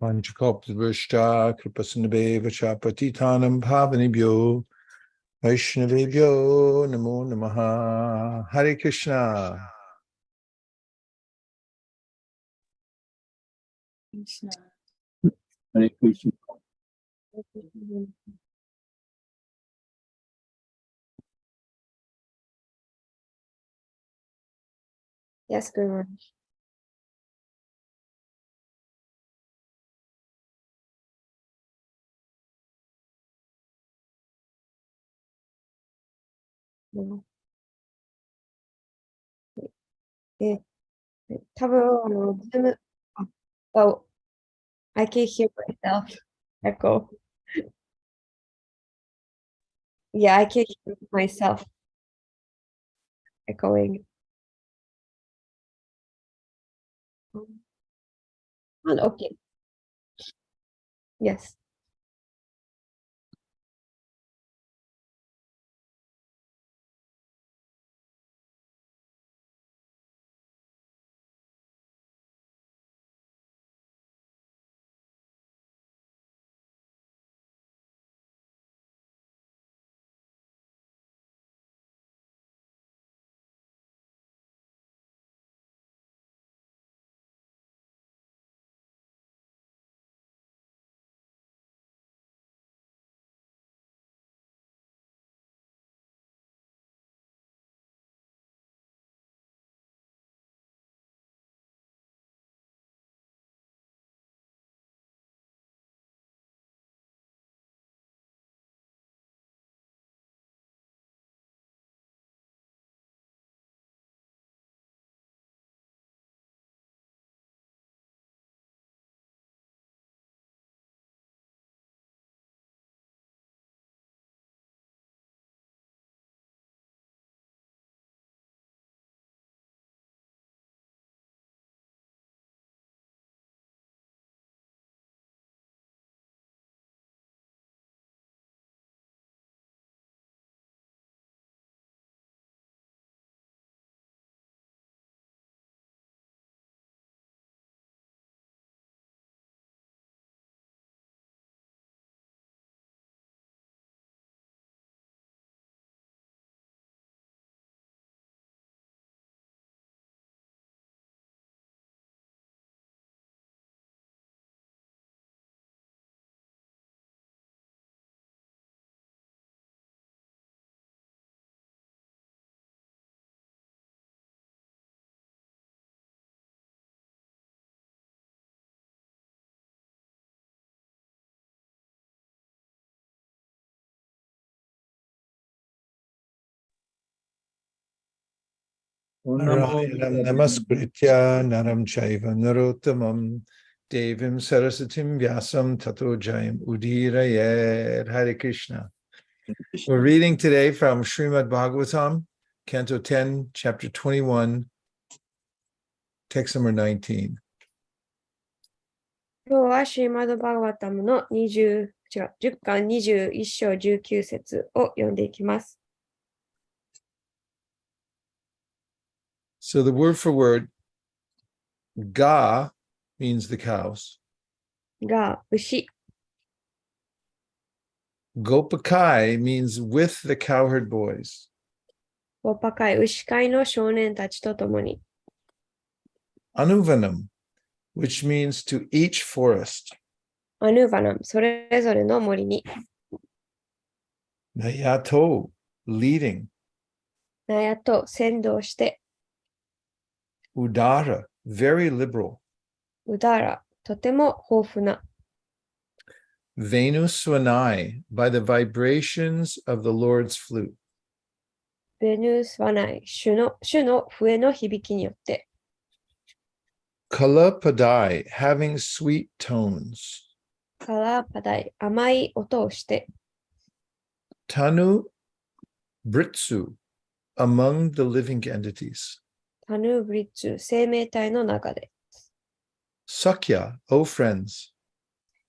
Panchakalpavishta Kripasinabhe Vachapatitanam Bhavanibhyo Vaishnavibhyo Namo Namaha. Hare Krishna. Hare Krishna. Yes, Guru. Oh, I can hear myself echo. Yeah, I can hear myself echoing. Okay. Yes. Narayanam Namaskritya Naram Chaiva Narottamam Devim Sarasatim Vyasam Tato Jayam Udirayed. Hare Krishna. We're reading today from Srimad Bhagavatam, Canto 10, Chapter 21, text number 19. 今日はシーマド・バガバタムの10巻21章19節を読んでいきます。So the word for word, ga, means the cows. が、牛。Gopakai means with the cowherd boys. ゴパカイ、牛飼いの少年たちと共に。Anuvanam, which means to each forest. アヌバナム、それぞれの森に。Nayato, leading. ナヤと先導して。Udara, very liberal. ウダラ、とても豊富な。Venuswanai, by the vibrations of the Lord's flute. ベヌスワナイ、主の笛の響きによって。Kalapadai, having sweet tones. カラーパダイ、甘い音をして。Tanu Britsu, among the living entities. タヌーブリッツ、生命体の中で。Sakya, O friends.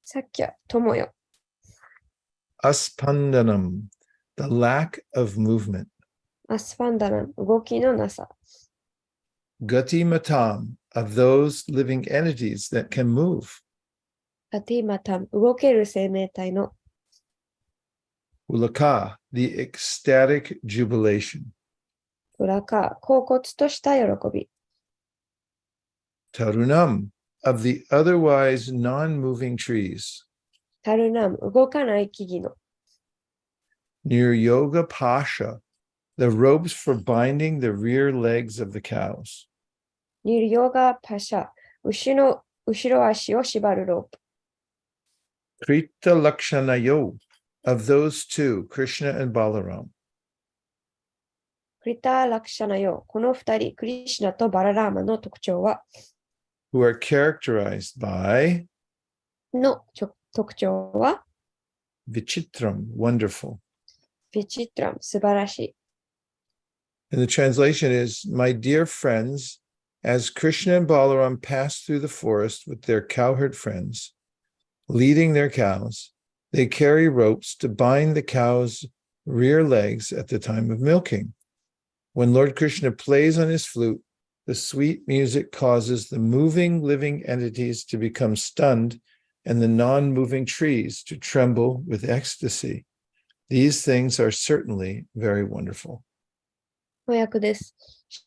サッキャ、友よ。Aspandanam, the lack of movement. アスファンダナン、動きのなさ。Gati matam, of those living entities that can move. ガティマタム、動ける生命体の Ulaka, the ecstatic jubilation. ウラカ、恍惚とした喜び。Tarunam, of the otherwise non-moving trees. タルナム、動かない木々の Near Yoga Pasha, the ropes for binding the rear legs of the cows. ニルヨガパシャ、後ろ足を縛るロープ。Krita Lakshanayo, of those two, Krishna and Balaram. クリター・ラクシャナヨ、この二人、クリシュナとバララーマの特徴は、who are characterized by 特徴は、Vichitram, wonderful. ビチットラム、素晴らしい。And the translation is, my dear friends, as Krishna and Balaram pass through the forest with their cowherd friends, leading their cows, they carry ropes to bind the cows' rear legs at the time of milking. When Lord Krishna plays on his flute, the sweet music causes the moving living entities to become stunned and the non-moving trees to tremble with ecstasy. These things are certainly very wonderful. 翻訳です。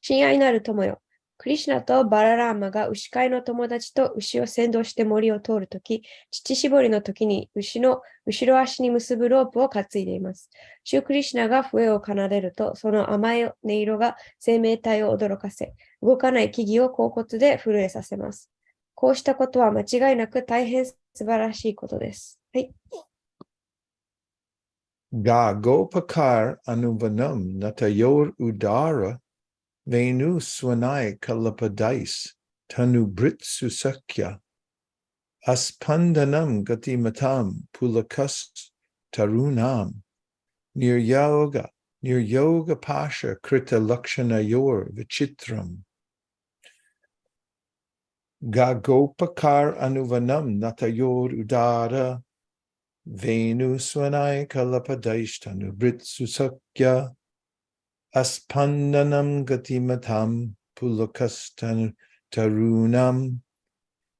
親愛なる友よ。クリシュナとバララーマが牛飼いの友達と牛を先導して森を通るとき、乳搾りのときに牛の後ろ足に結ぶロープを担いでいます。シュークリシュナが笛を奏でると、その甘い音色が生命体を驚かせ、動かない木々を恍惚で震えさせます。こうしたことは間違いなく大変素晴らしいことです。はい。Ga gopakar anuvanam natayor udara venu swanai kalapadais tanubrit susakya aspandanam gatimatam pulakas tarunam niryoga pasha krita lakshanayor vichitram. Ga gopakar anuvanam natayor udara Venu swanai kalapadaish brit susakya aspandanam gatimatam pulakas tarunam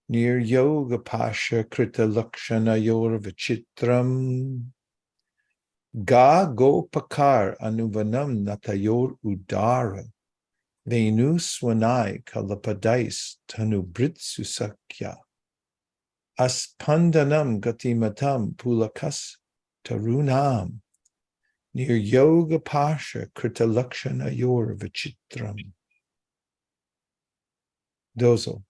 nir yoga pasha krita lakshanayor vichitram. Ga gopakar anuvanam natayor udara Venu swanai kalapadais tanubrit susakya Aspandanam gatimatam pulakas tarunam near yoga pasha krita lakshana yor vichitram. Dozo.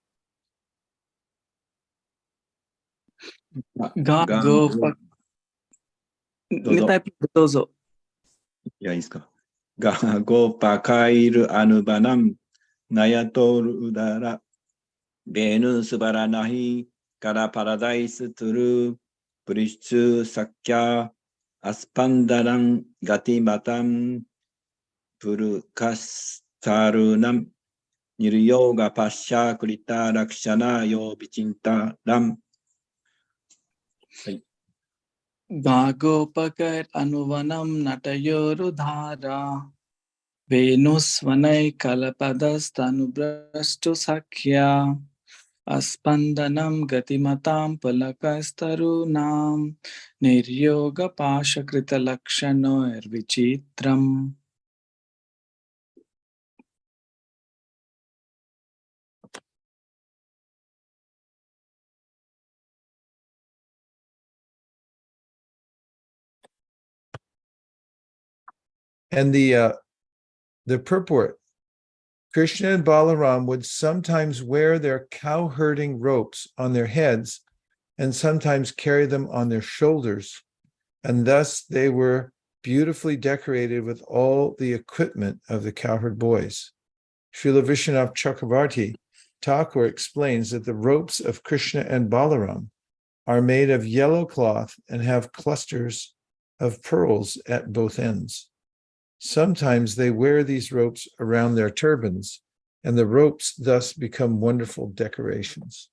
が、ご、パ、どうぞ。タイプどうぞ。いや、いいですか。が、ゴパカイルアヌバナム、ナヤトルウダラ、ベヌスバラナヒ、カラパラダイストゥル、プリシュサッキャ、アスパンダラン、ガティバタン、プルカスタルナム、ニルヨーガパッシャークリタラクシャナヨビチンタラム。はい。ガゴパカイアヌワナムナタヨルダラ、ベヌスワナイカラパダスタヌブラストサキャ、Aspandanam gatimatam palakastarunam niryoga pashakrita lakshano vichitram. And the purport, Krishna and Balaram would sometimes wear their cow herding ropes on their heads and sometimes carry them on their shoulders. And thus they were beautifully decorated with all the equipment of the cowherd boys. Srila Vishwanath Chakravarti Thakur explains that the ropes of Krishna and Balaram are made of yellow cloth and have clusters of pearls at both ends. Sometimes they wear these ropes around their turbans, and the ropes thus become wonderful decorations.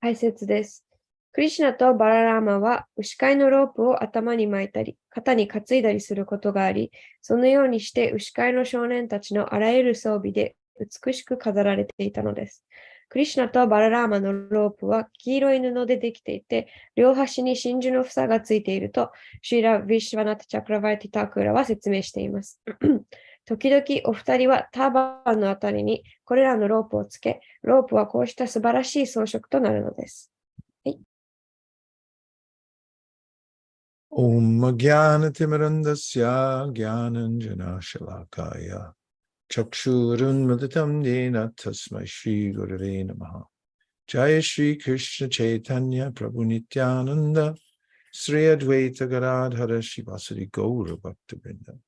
解説です。クリシュナとバララーマは牛飼いのロープを頭に巻いたり、肩に担いだりすることがあり、そのようにして牛飼いの少年たちのあらゆる装備で美しく飾られていたのです。クリシュナとバララーマのロープは黄色い布でできていて、両端に真珠の房がついていると、シーラ・ヴィシュヴァナタ・チャクラバイティ・タクラは説明しています。時々お二人はターバンのあたりにこれらのロープをつけ、ロープはこうした素晴らしい装飾となるのです。はい。Om Jnana-timirandasya Jnananjana-shalakaya Chakshurunmilitam Yena Tasmai Shri Gurave Namaha Jaya Shri Krishna Chaitanya Prabhu Nityananda Sri Advaita Gadadhara Shivasari Gaura Bhaktivinoda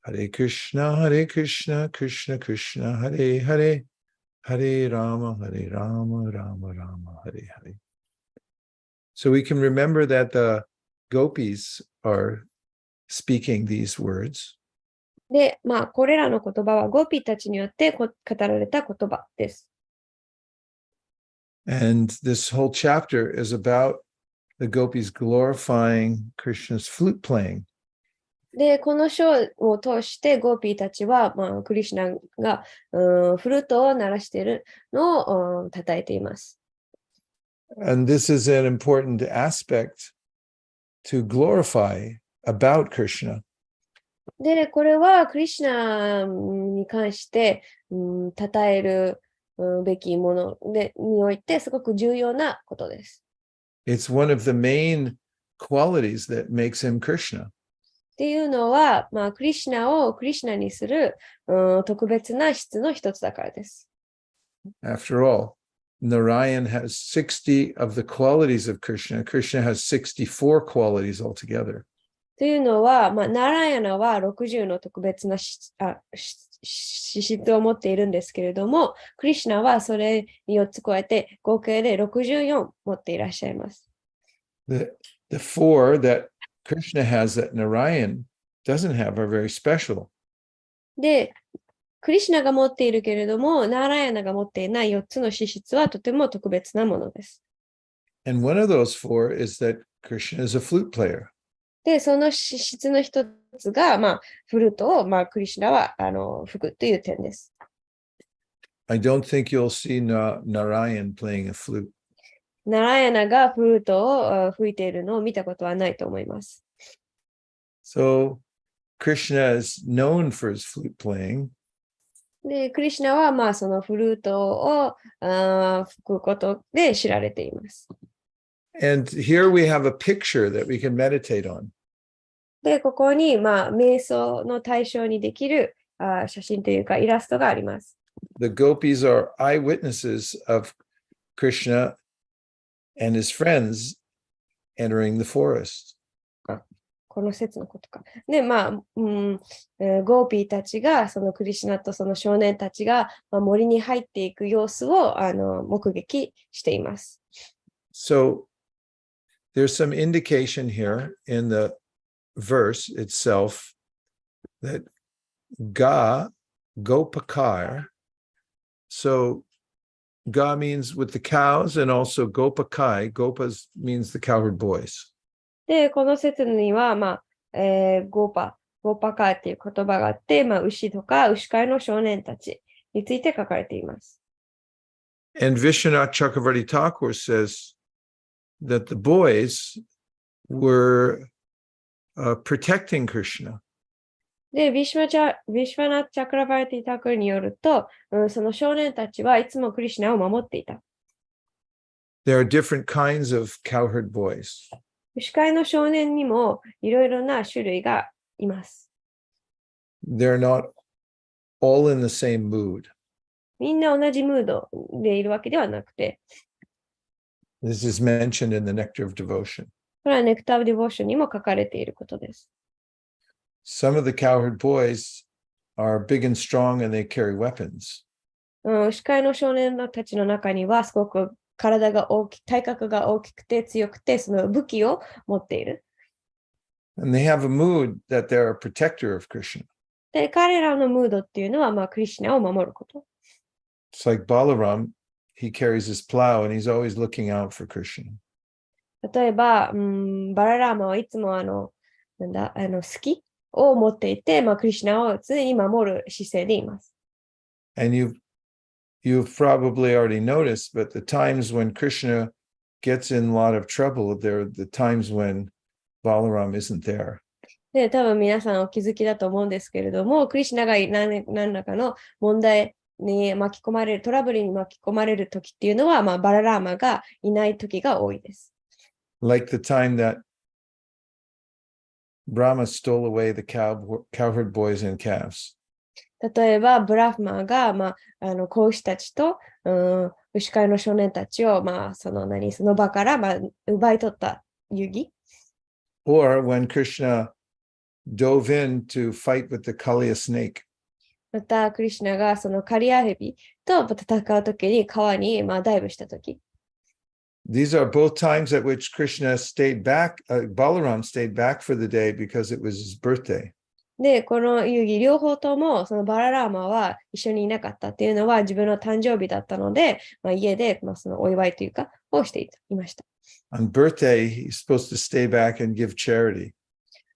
Hare Krishna, Krishna Krishna, Hare Hare, Hare Rama, Rama Rama, Hare Hare. So we can remember that the gopis are speaking these words. で、これらの言葉はゴピたちによって語られた言葉です。And this whole chapter is about the gopis glorifying Krishna's flute playing. で、この章を通してゴーピーたちは、クリシュナがフルートを鳴らしているのを称えています。And this is an important aspect to glorify about Krishna. で、これはクリシュナに関して称えるべきものにおいてすごく重要なことです。It's one of the main qualities that makes him Krishna. っていうのは、クリシュナをクリシュナにする特別な質の一つだからです。After all, Narayan has 60 of the qualities of Krishna. Krishna has 64 qualities altogether. というのは、ナラヤナは60の特別な資質を持っているんですけれども、クリシュナはそれに4つ加えて合計で64持っていらっしゃいます。The four that Krishna has that Narayan doesn't have are very special. で、クリシュナが持っているけれども、ナーラヤナが持っていない4つの資質はとても特別なものです。And one of those four is that Krishna is a flute player. で、その資質の一つが、フルートを、クリシュナは吹くという点です。I don't think you'll see Narayan playing a flute. ナラヤナがフルートを吹いているのを見たことはないと思います。So Krishna is known for his flute playing. で、クリシュナはそのフルートを吹くことで知られています。And here we have a picture that we can meditate on. で、ここに瞑想の対象にできる写真というかイラストがあります。The gopis are eyewitnesses of Krishna and his friends entering the forest. この説のことか。で、ゴーピーたちが、そのクリシュナとその少年たちが、森に入っていく様子を目撃しています。So there's some indication here in the verse itself that Gopakar, so Ga means with the cows and also Gopakai, Gopas means the cowherd boys. で、この説には、ゴーパカーっていう言葉があって、牛とか牛飼いの少年たちについて書かれています。And Vishwanath Chakravarti Thakur says that the boys were protecting Krishna. で、ビシュワナ・チャクラバーティ・タクルによると、その少年たちはいつもクリシュナを守っていた。There are different kinds of cowherd boys. 牛飼いの少年にもいろいろな種類がいます。They're not all in the same mood. みんな同じムードでいるわけではなくて、This is mentioned in the Nectar of Devotion. これはネクター・ディボーションにも書かれていることです。Some of the cowherd boys are big and strong and they carry weapons. 牛飼いの少年たちの中にはすごく体格が大きくて強くて、その武器を持っている。And they have a mood that they're a protector of Krishna. で、彼らのムードっていうのは、クリシュナを守ること。It's like Balaram, he carries his plow and he's always looking out for Krishna. 例えば、バララーマはいつも好きを持っていて、クリシュナを常に守る姿勢でいます。And you've probably already noticed, but the times when Krishna gets in a lot of trouble, they're the times when Balaram isn't there. で、多分皆さんお気づきだと思うんですけれども、クリシュナが何らかの問題に巻き込まれる、トラブルに巻き込まれる時っていうのは、バララーマがいない時が多いです。Like the time that Brahma stole away the cowherd boys and calves. 例えば、ブラフマーが、子牛たちと、牛飼いの少年たちを、その場から、奪い取った遊戯。Or when Krishna dove in to fight with the Kaliya snake. また、クリシュナがそのカリアヘビと戦うときに川にダイブしたとき。These are both times at which Krishna stayed back, Balaram stayed back for the day because it was his birthday. で、この遊戯両方ともそのバララーマは一緒にいなかったっていうのは自分の誕生日だったので、家でそのお祝いというかをしていました。On birthday, he's supposed to stay back and give charity.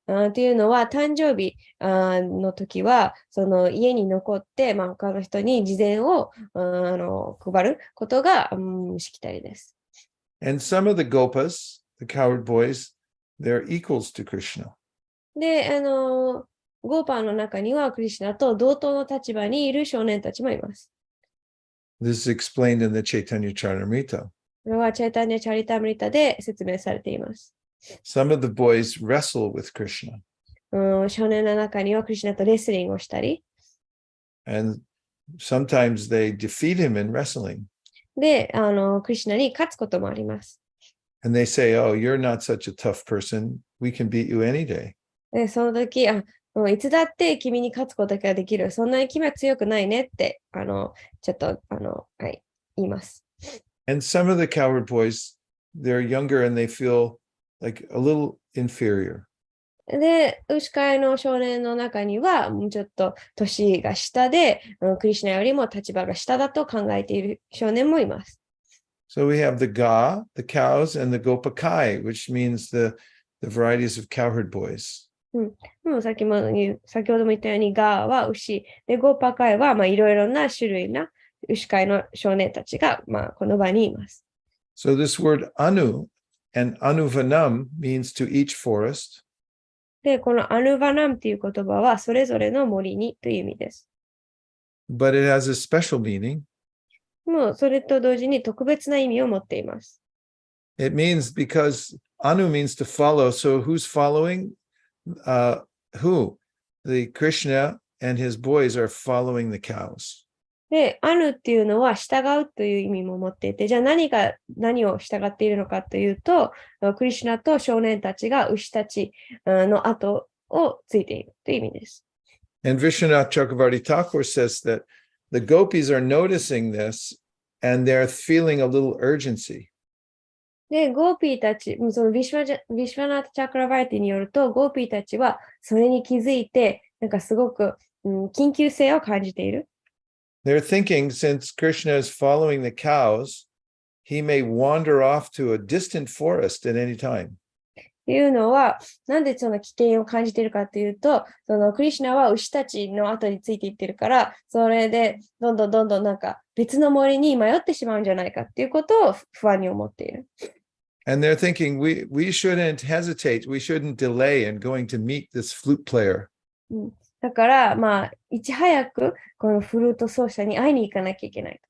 っていうのは誕生日の時はその家に残って、他の人に事前を配ることが、しきたりです。And some of the gopas, the cowherd boys, they're equals to Krishna. で、ゴーパーの中にはクリシュナと同等の立場にいる少年たちもいます。This is explained in the Chaitanya Charitamrita. これはチャイタニャ・チャリタムリタで説明されています。Some of the boys wrestle with Krishna. 少年の中にはクリシュナとレスリングをしたり。And sometimes they defeat him in wrestling. で、クリシュナに勝つこともあります。And they say, oh, you're not such a tough person. We can beat you any day. で、その時、もういつだって君に勝つことができる。そんなに君は強くないねって、ちょっと、言います。And some of the cowherd boys, they're younger and they feel like a little inferior. で、牛飼いの少年の中には、もうちょっと年が下で、クリシュナよりも立場が下だと考えている少年もいます。So we have the Ga, the cows, and the Gopakai, which means the varieties of cowherd boys. 先ほども言ったように、ガーは牛、で、ゴーパカイはいろいろな種類な牛飼いの少年たちが、この場にいます。So this word anu and anuvanam means to each forest. で、このアヌバナムという言葉は、それぞれの森にという意味です。But it has a special meaning. もう、それと同時に特別な意味を持っています。It means because anu means to follow. So who's following? Who? The Krishna and his boys are following the cows. で、アヌっていうのは従うという意味も持っていて、じゃあ何を従っているのかというと、クリシュナと少年たちが牛たちの後をついているという意味です。And Vishwanath Chakravarti Thakur says that the gopis are noticing this and they're feeling a little urgency. で、ゴーピーたち、そのビシュワナータ・チャクラバイティによると、ゴーピーたちはそれに気づいて、なんかすごく、緊急性を感じている。They're thinking since Krishna is following the cows, he may wander off to a distant forest at any time. っていうのは、なんでその危険を感じているかというと、そのクリシュナは牛たちの後についていってるから、それでどんどんなんか別の森に迷ってしまうんじゃないかっていうことを不安に思っている。And they're thinking we shouldn't hesitate, we shouldn't delay in going to meet this flute player. だから、いち早くこのフルート奏者に会いに行かなきゃいけない。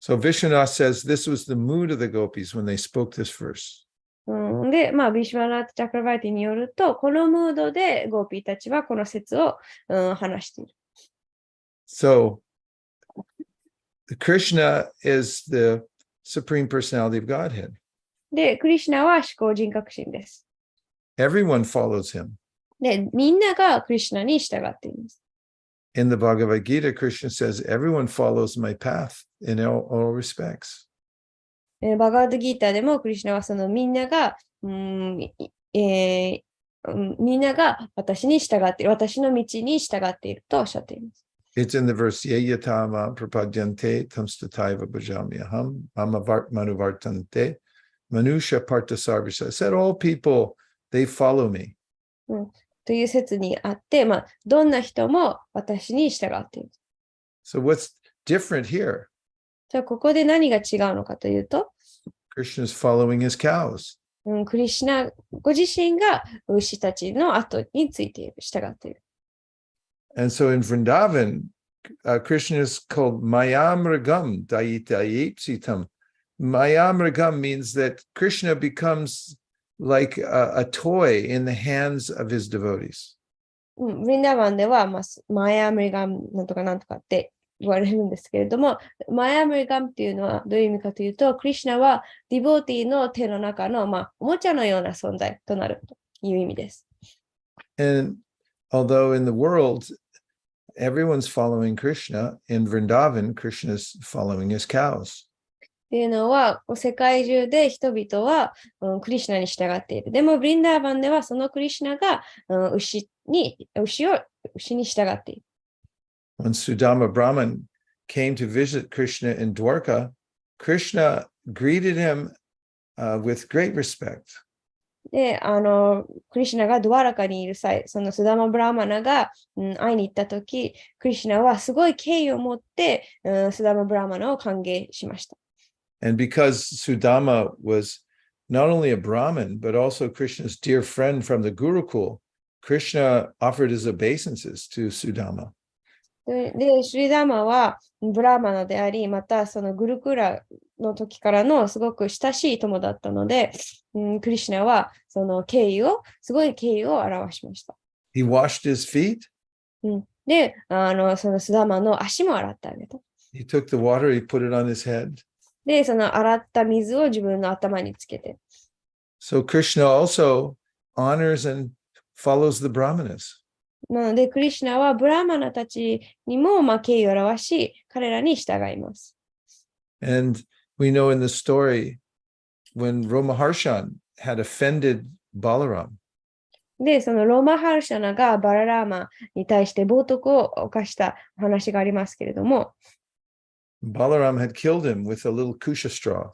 So Vishwanath says this was the mood of the gopis when they spoke this verse. で、ビシュワナータ・チャクラバイティによると、このムードでゴーピーたちはこの説を、話している。So Krishna is the Supreme Personality of Godhead. で、クリシュナは思考人格心です。Everyone follows him. で、みんながクリシュナに従っています。In the Bhagavad Gita, Krishna says, everyone follows my path in all respects. バガバッドギーターでもクリシュナはそのみんなが私に従っている、私の道に従っているとおっしゃっています。It's in the verse, Yeyatama prapadyante tamstataiva bhajamyaham manuvartante manusha partasarvisa. I said, all people, they follow me. という説にあって、どんな人も私に従っている。So what's different here? じゃあ、ここで何が違うのかというと、Krishna is following his cows. クリシュナご自身が牛たちの後についている、従っている。And so in Vrindavan, Krishna is called Mayamragam Dayitayepsitam. Mayamragam means that Krishna becomes like a toy in the hands of his devotees. ブリンダーバンでは、マヤムリガムなんとかなんとかって言われるんですけれども、マヤムリガムっていうのはどういう意味かというと、クリシュナはディボーティーの手の中の、おもちゃのような存在となるという意味です。And although in the world, everyone's following Krishna, in Vrindavan, Krishna is following his cows. っていうのは、世界中で人々は、クリシュナに従っている。でも、ブリンダーバンではそのクリシュナが、牛に従っている。When Sudama Brahman came to visit Krishna in Dwarka, Krishna greeted him with great respect. で、クリシュナがドワラカにいる際、そのスダマ・ブラーマナが、会いに行ったとき、クリシュナはすごい敬意を持って、スダマ・ブラーマナを歓迎しました。And because Sudama was not only a Brahmin, but also Krishna's dear friend from the Gurukul, Krishna offered his obeisances to Sudama. で、シュリダーマはブラーマナであり、またそのグルクラの時からのすごく親しい友だったので、クリシュナはそのすごい敬意を表しました。He washed his feet. で、そのスダーマの足も洗ってあげた。He took the water, he put it on his head. で、その洗った水を自分の頭につけて。So Krishna also honors and follows the brahmanas. なので、クリシュナはブラーマナたちにも敬意を表し、彼らに従います。And we know in the story when Romaharshan had offended Balaram. で、そのローマハルシャナがバララーマに対して冒涜を犯した話がありますけれども、Balaram had killed him with a little kusha straw.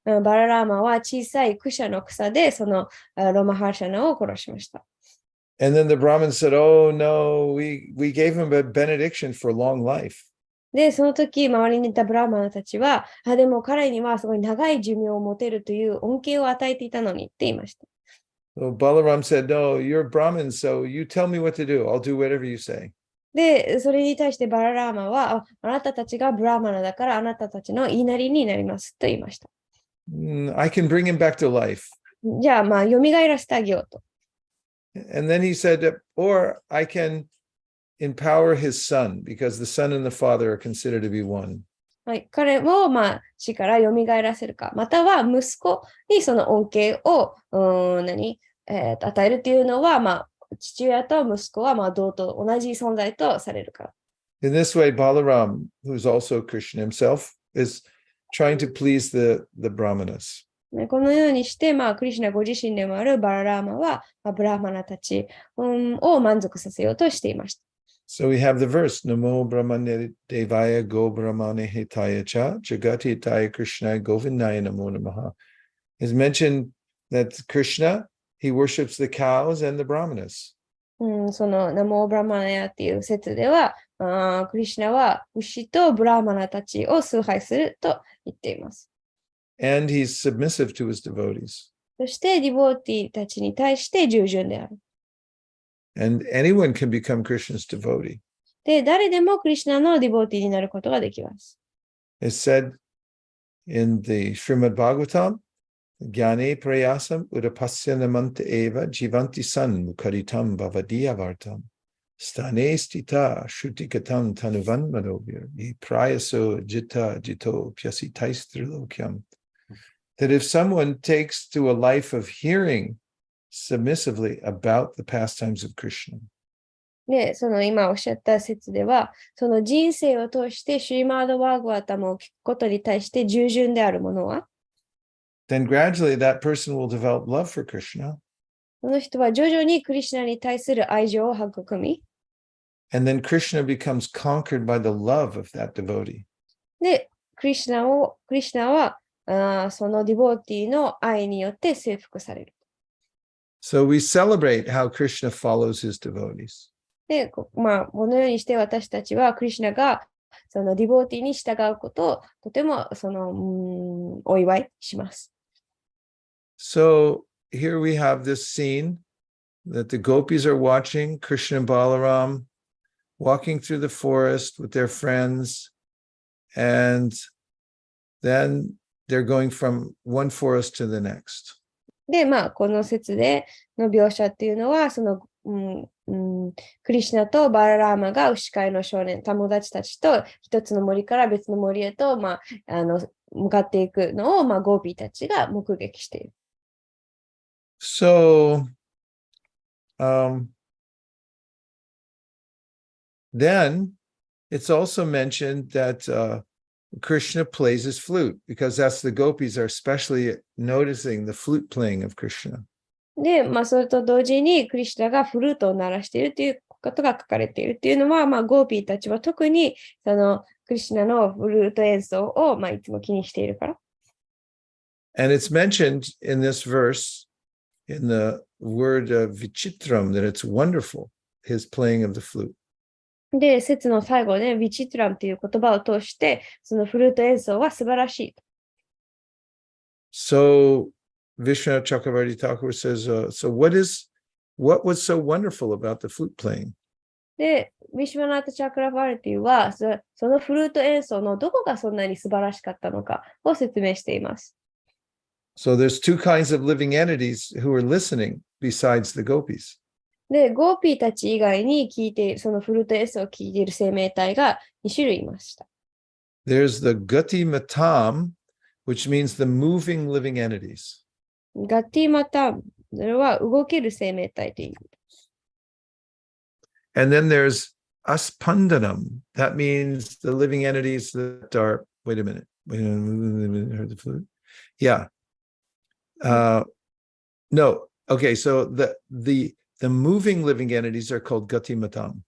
バララーマは小さいクシャの草でそのローマハルシャナを殺しました。And then the Brahmin said, oh no, we gave him a benediction for long life. で、その時、周りにいたブラーマナたちは、でも彼にはすごい長い寿命を持てるという恩恵を与えていたのにって言いました。So Balaram said, no, you're Brahmin, so you tell me what to do. I'll do whatever you say. で、それに対してバララーマは、あなたたちがブラーマナだからあなたたちの言いなりになりますと言いました。I can bring him back to life. じゃあ、蘇らせてあげようと。And then he said, or I can empower his son, because the son and the father are considered to be one. はい、彼を死から蘇らせるか、または息子にその恩恵を与えるというのは、父親と息子は同じ存在とされるから。In this way, Balaram, who's also Krishna himself, is trying to please the brahmanas. このようにして、クリシュナご自身でもあるバララーマは、ブラーマナたち、を満足させようとしていました。So we have the verse, Namo Brahmane Devaya Go Brahmane Hitaya Cha Jagati Hitaya Krishna Govindaya Namo Namaha. It's mentioned that Krishna, he worships the cows and the brahmanas. そのナモブラマナヤっていう説では、クリシュナは牛とブラーマナたちを崇拝すると言っています。And he's submissive to his devotees. そしてディボーティーたちに対して従順である。And anyone can become Krishna's devotee. で、誰でもクリシュナのディボーティーになることができます。It's said in the Srimad Bhagavatam, Jnane prayasam udapasya namanta eva jivanti san mukaritam bhavadiyavartam. Stane stita shrutikatam tanuvan manovir prayaso jita jito pyasitais trilokyam. That if someone takes to a life of hearing submissively about the pastimes of Krishna. で、その今おっしゃった説では、その人生を通してシュリマード・バーグワタムを聞くことに対して従順であるものは、then gradually that person will develop love for Krishna. その人は徐々にクリシュナに対する愛情を育み、and then Krishna becomes conquered by the love of that devotee. で、クリシュナはそのディボーティーの愛によって征服される。So we celebrate how Krishna follows his devotees. で、このようにして私たちはクリシュナがそのディボーティーに従うことをとてもお祝いします。So here we have this scene that the gopis are watching Krishna and Balaram walking through the forest with their friends, and then they're going from one forest to the next. で、この説での描写っていうのは、クリシュナとバララーマが牛飼いの少年、友達たちと一つの森から別の森へと、向かっていくのを、ゴーピーたちが目撃している。So, then it's also mentioned that Krishna plays his flute, because that's the gopis are especially noticing the flute playing of Krishna. で、それと同時にクリシュナがフルートを鳴らしているということが書かれているというのは、ゴーピーたちは特にクリシュナのフルート演奏を、いつも気にしているから。And it's mentioned in this verse, in the word vichitram, that it's wonderful, his playing of the flute. で、説の最後で、ビチトラムという言葉を通して、そのフルート演奏は素晴らしい。So, Vishwanath Chakravarti Thakur says, so what was so wonderful about the flute playing? で、ビシュワナータ・チャクラバルティは、そのフルート演奏のどこがそんなに素晴らしかったのかを説明しています。So there's two kinds of living entities who are listening besides the gopis. で、ゴーピーたち以外に聞いている、そのフルート演奏を聞いている生命体が2種類いました。There's the Gati Matam, which means the moving living entities. ガティマタム、それは動ける生命体という。And then there's Aspandanam. That means the living entities that are, wait a minute, heard the flute? Yeah. No, okay, so the moving living entities are called Gati Matam.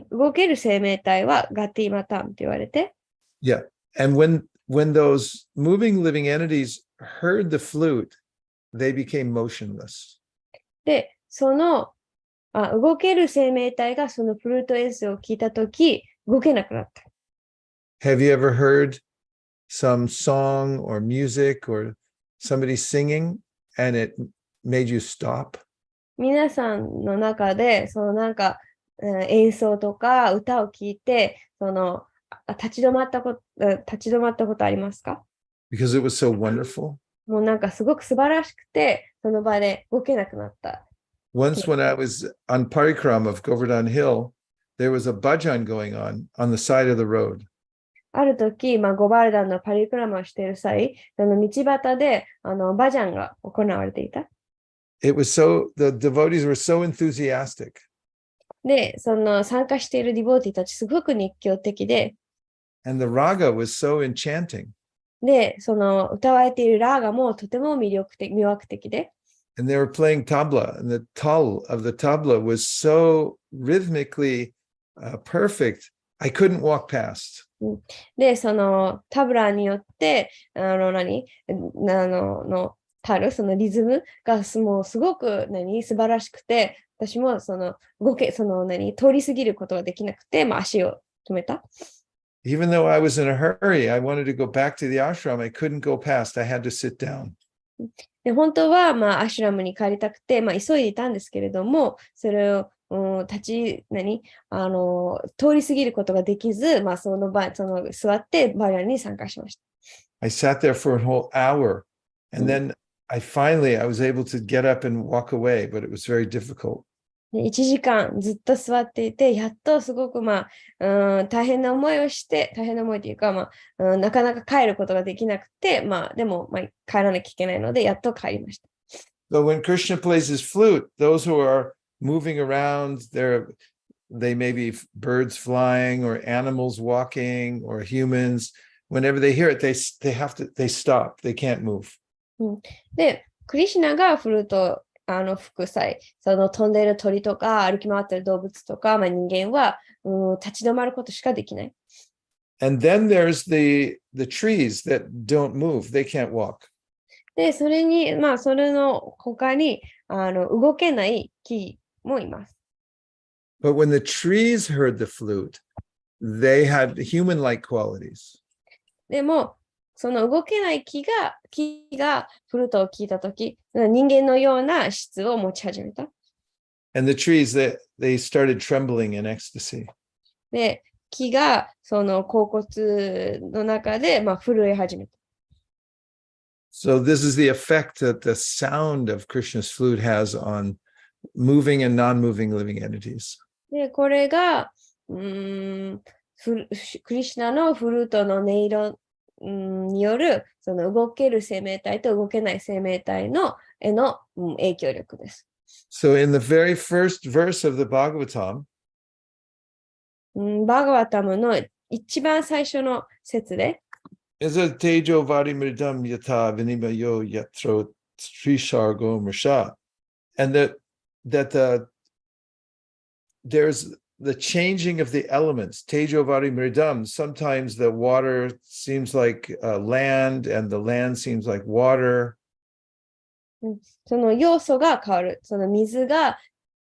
動ける生命体はガティマタムと言われて。Yeah, and when those moving living entities heard the flute, they became motionless. で、動ける生命体がそのフルート演奏を聞いたとき、動けなくなった。Have you ever heard some song or music or somebody singing and it made you stop? 皆さんの中で、演奏とか歌を聞いて、立ち止まったことありますか？ Because it was so wonderful. もうすごく素晴らしくて、その場で動けなくなった。Once when I was on Parikram of Govardhan Hill, there was a bhajan going on the side of the road. ある時、ゴバルダンのパリクラマをしている際、道端でバジャンが行われていた。The devotees were so enthusiastic. で、参加しているディボーティーたちすごく熱狂的で、And the raga was so enchanting. で、歌われているラーガもとても魅惑的で、And they were playing tabla, and the tal of the tabla was so rhythmically perfect, I couldn't walk past. で、タブラによって、リズムがもうすごく素晴らしくて、私も通り過ぎることができなくて、足を止めた。Even though I was in a hurry, I wanted to go back to the ashram. I couldn't go past. I had to sit down. で本当は、アシュラムに帰りたくて、急いでいたんですけれども、それを、通り過ぎることができず、座ってバリャンに参加しました。I sat there for a whole hour, and then I was able to get up and walk away, but it was very difficult. 1時間ずっと座っていて、やっとすごく大変な思いをして、大変な思いというか、なかなか帰ることができなくて、でも、帰らなきゃいけないので、やっと帰りました。So when Krishna plays his flute, those who are moving around, they may be birds flying or animals walking or humans. Whenever they hear it, they stop. They can't move. で、クリシュナがフルートを吹く際、飛んでいる鳥とか歩き回っている動物とか、人間は立ち止まることしかできない。And then there's the trees that don't move. They can't walk. で、それの他に動けない木もいます。But when the trees heard the flute, they had human-like qualities. でも、その動けない木がフルートを聞いたとき、人間のような質を持ち始めた。And the trees, they started trembling in ecstasy. で、木がその甲骨の中で、震え始めた。So this is the effect that the sound of Krishna's flute has on moving and non-moving living entities. で、これが、クリシュナのフルートの音色による、その動ける生命体と動けない生命体のへの影響力です。So in the very first verse of the Bhagavatam, バーガワタムの一番最初の説で、is a tejo varimridam yata vinimayo yatro trishargo mrisha. And there's the changing of the elements. Tejo varimridam. Sometimes the water seems like land and the land seems like water. その要素が変わる。その水が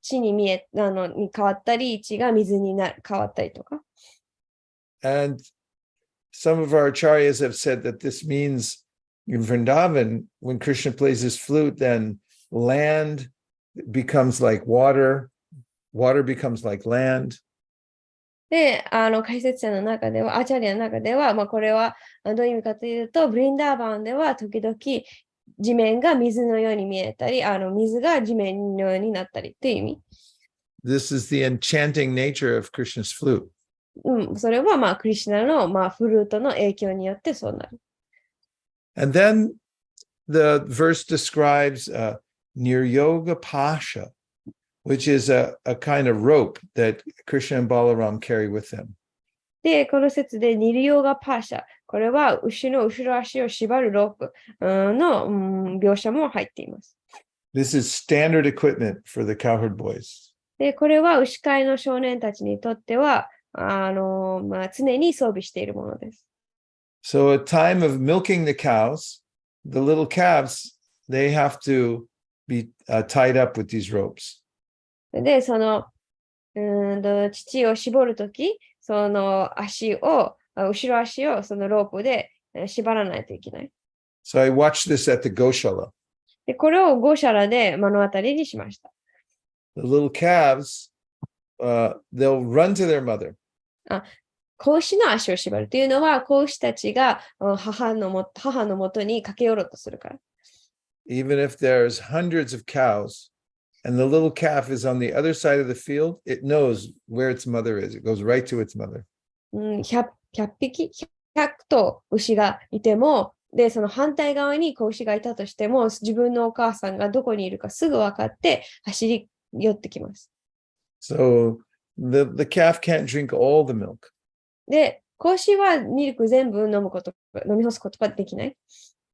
地にに変わったり、地が水に変わったりとか。And some of our acharyas have said that this means in Vrindavan, when Krishna plays his flute, then land becomes like water, water becomes like land. で、解説者の中では、アーチャリアの中では、これはどういう意味かというと、ブリンダーバンでは時々地面が水のように見えたり、水が地面のようになったりという意味。This is the enchanting nature of Krishna's flute. それはクリシュナのフルートの影響によってそうなる。And then the verse describes Niryoga Pasha, which is a kind of rope that Krishna and Balaram carry with them. で、この説でニリヨーガパーシャ、これは牛の後ろ足を縛るロープの描写も入っています。This is standard equipment for the cowherd boys. で、これは牛飼いの少年たちにとっては、常に装備しているものです。So at time of milking the cows, the little calves, they have to be tied up with these ropes. で、その、乳を絞るとき、その後ろ足をそのロープで縛らないといけない。So I watched this at the Goshala. で、これをゴシャラで目の当たりにしました。The little calves, they'll run to their mother. 子牛の足を縛るというのは、子牛たちが母のもとに駆け寄ろうとするから。Even if there's hundreds of cows and the little calf is on the other side of the field, it knows where its mother is. It goes right to its mother. 100頭牛がいても、で、その反対側に子牛がいたとしても、自分のお母さんがどこにいるかすぐ分かって走り寄ってきます。So the calf can't drink all the milk. で、子牛はミルク全部飲み干すことができない。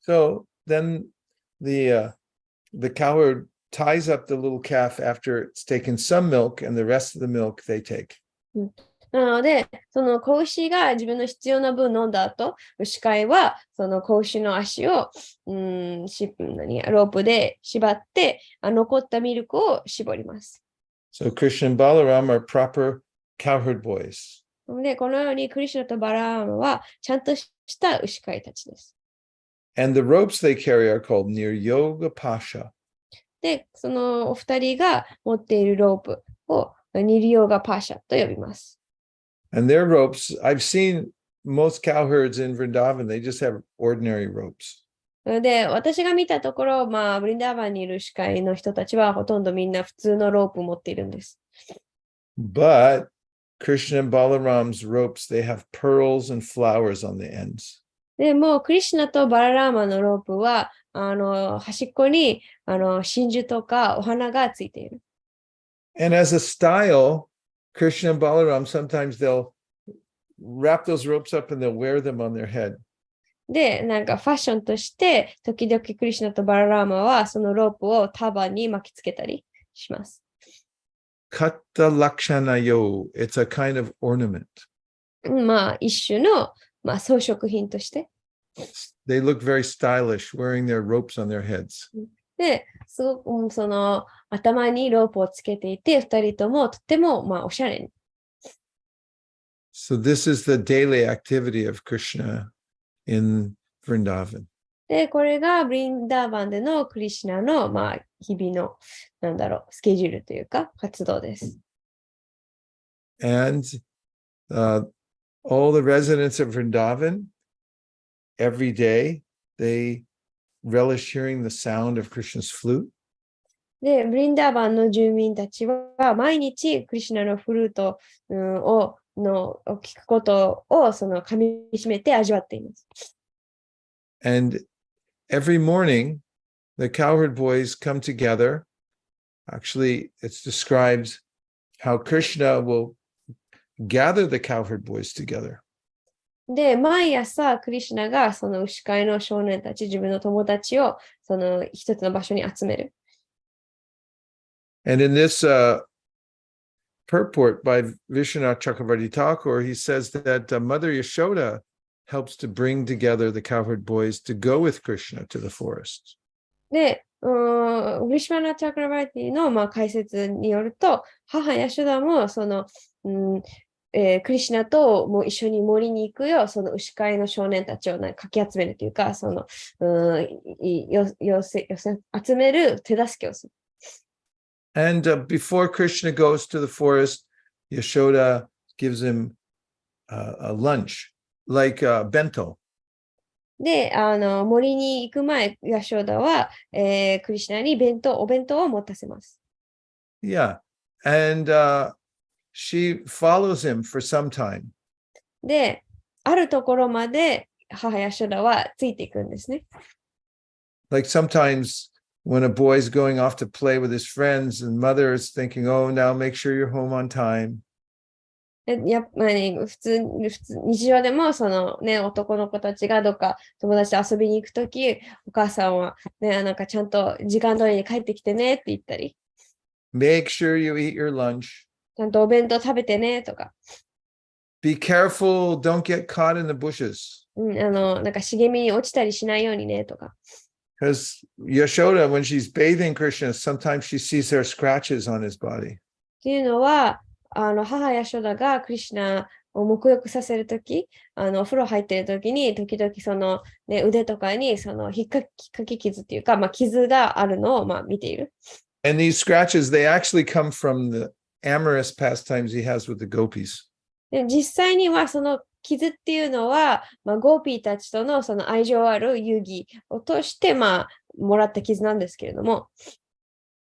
So then the cowherd ties up the little calf after it's taken some milk, and the rest of the milk they take. なので、その子牛が自分の必要な分飲んだ後、牛飼いはその子牛の足をロープで縛って、残ったミルクを絞ります。So Krishna and Balaram are proper cowherd boys. で、このようにクリシュナとバラーマはちゃんとした牛飼いたちです。And the ropes they carry are called Niryoga Pasha. で、そのお二人が持っているロープをニリヨーガパーシャと呼びます。And their ropes, I've seen most cowherds in Vrindavan, they just have ordinary ropes. で、私が見たところ、ブリンダーバンにいる司会の人たちはほとんどみんな普通のロープを持っているんです。But Krishna and Balaram's ropes, they have pearls and flowers on the ends. でも、クリシュナとバララーマのロープは、端っこに真珠とかお花がついている。And as a style, Krishna and Balaram, sometimes they'll wrap those ropes up and they'll wear them on their head. で、なんかファッションとして、時々クリシュナとバララーマはそのロープを束に巻きつけたりします。Kata lakshanayo, it's a kind of ornament. 一種の、装飾品として。They look very stylish, wearing their ropes on their heads. で、すごくその頭にロープをつけていて、二人ともとってもおしゃれに。So this is the daily activity of Krishna in Vrindavan. で、これがブリンダーバンでのクリシュナの、日々の、スケジュールというか、活動です。And all the residents of Vrindavan, every day, they relish hearing the sound of Krishna's flute. で、ブリンダーバンの住民たちは、毎日クリシュナのフルート、を聞くことを噛み締めて味わっています。And every morning, the cowherd boys come together. Actually, it describes how Krishna will gather the cowherd boys together. で、毎朝、クリシュナがその牛飼いの少年たち、自分の友達を一つの場所に集める。And in this purport by Vishwanath Chakravarti Thakur, he says that Mother Yashoda helps to bring together the cowherd boys to go with Krishna to the forest. で、ウィシュワナ・チャクラバーティの、解説によると、母ヤシュダもクリシュナともう一緒に森に行くよ、その牛飼いの少年たちをかき集めるというか、集める手助けをする。And before Krishna goes to the forest, Yashoda gives him a lunch, like bento. で、森に行く前、ヤショダは、クリシュナにお弁当を持たせます。Yeah, and she follows him for some time. で、あるところまで母ヤショダはついていくんですね。Like sometimes when a boy's going off to play with his friends and mother is thinking, oh, now make sure you're home on time. やっぱり普通日常でも男の子たちがどっか友達と遊びに行くとき、お母さんはちゃんと時間通りに帰ってきてねって言ったり、Make sure you eat your lunch. ちゃんとお弁当食べてねとか。Be careful, don't get caught in the bushes. 茂みに落ちたりしないようにねとか。Because Yashoda, when she's bathing Krishna, sometimes she sees there are scratches on his body. っていうのは、母ヤショダがクリシュナを沐浴させるとき、お風呂入ってるときに、時々腕とかに引っかき傷っていうか、傷があるのを見ている。And these scratches, they actually come from the amorous pastimes he has with the gopis. で実際にはその傷っていうのは、ゴーピーたちとの愛情ある遊戯を通して、もらった傷なんですけれども。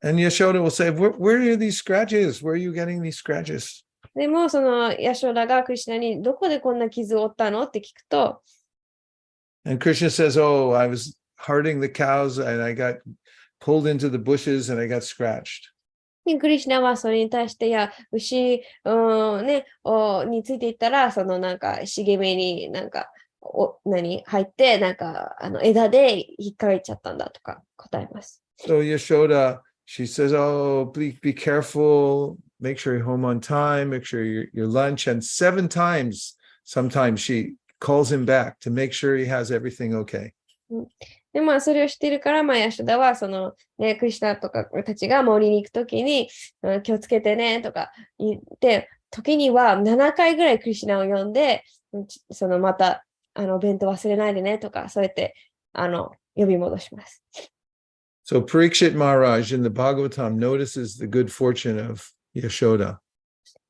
And Yashoda will say, where are these scratches? Where are you getting these scratches? でも、ヤショダがクリシュナにどこでこんな傷を負ったのって聞くと、And Krishna says, oh, I was herding the cows and I got pulled into the bushes and I got scratched. クリシュナはそれに対して、いや、牛についていったら、茂みに入って、枝で引っかかっちゃったんだとか答えます。So Yashoda, she says, oh, please be careful, make sure you're home on time, make sure your lunch. And 7 times, sometimes she calls him back to make sure he has everything okay. で、それを知っているから、ヤシュダは、クリシュナとかたちが森に行くときに、気をつけてね、とか言って、時には7回ぐらいクリシュナを呼んで、また、弁当忘れないでね、とか、そうやって、呼び戻します。So Parikshit Maharaj in the Bhagavatam notices the good fortune of Yashoda.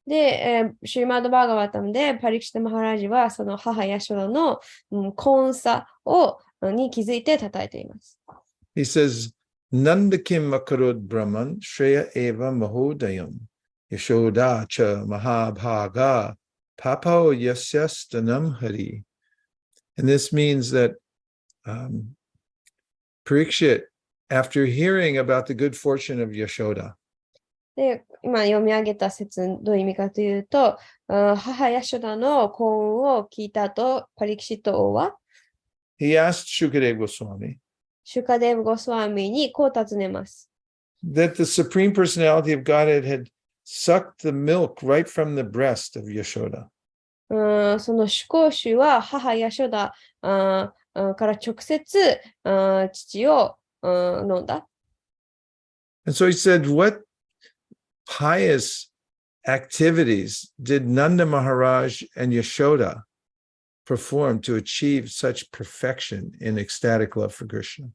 で、シュリマッド・バーガバタムでパリクシタ・マハラジはその母ヤショダの幸運さに気づいて称えています。He says, Nandakim makarod brahman shreya eva mahodayam Yashoda cha mahabhaga papo yasyastanam hari. And this means that Parikshit, after hearing about the good fortune of Yashoda, で、今読み上げた説どういう意味かというと、母ヤショダの幸運を聞いた後、パリキシット王は he asked Shukadeva Goswami シュカデーブ・ゴスワミにこう尋ねます。that the Supreme Personality of Godhead had sucked the milk right from the breast of Yashoda. その主公主は母ヤショダから直接父を飲んだ。And so he said, what pious activities did Nanda Maharaj and Yashoda perform to achieve such perfection in ecstatic love for Krishna?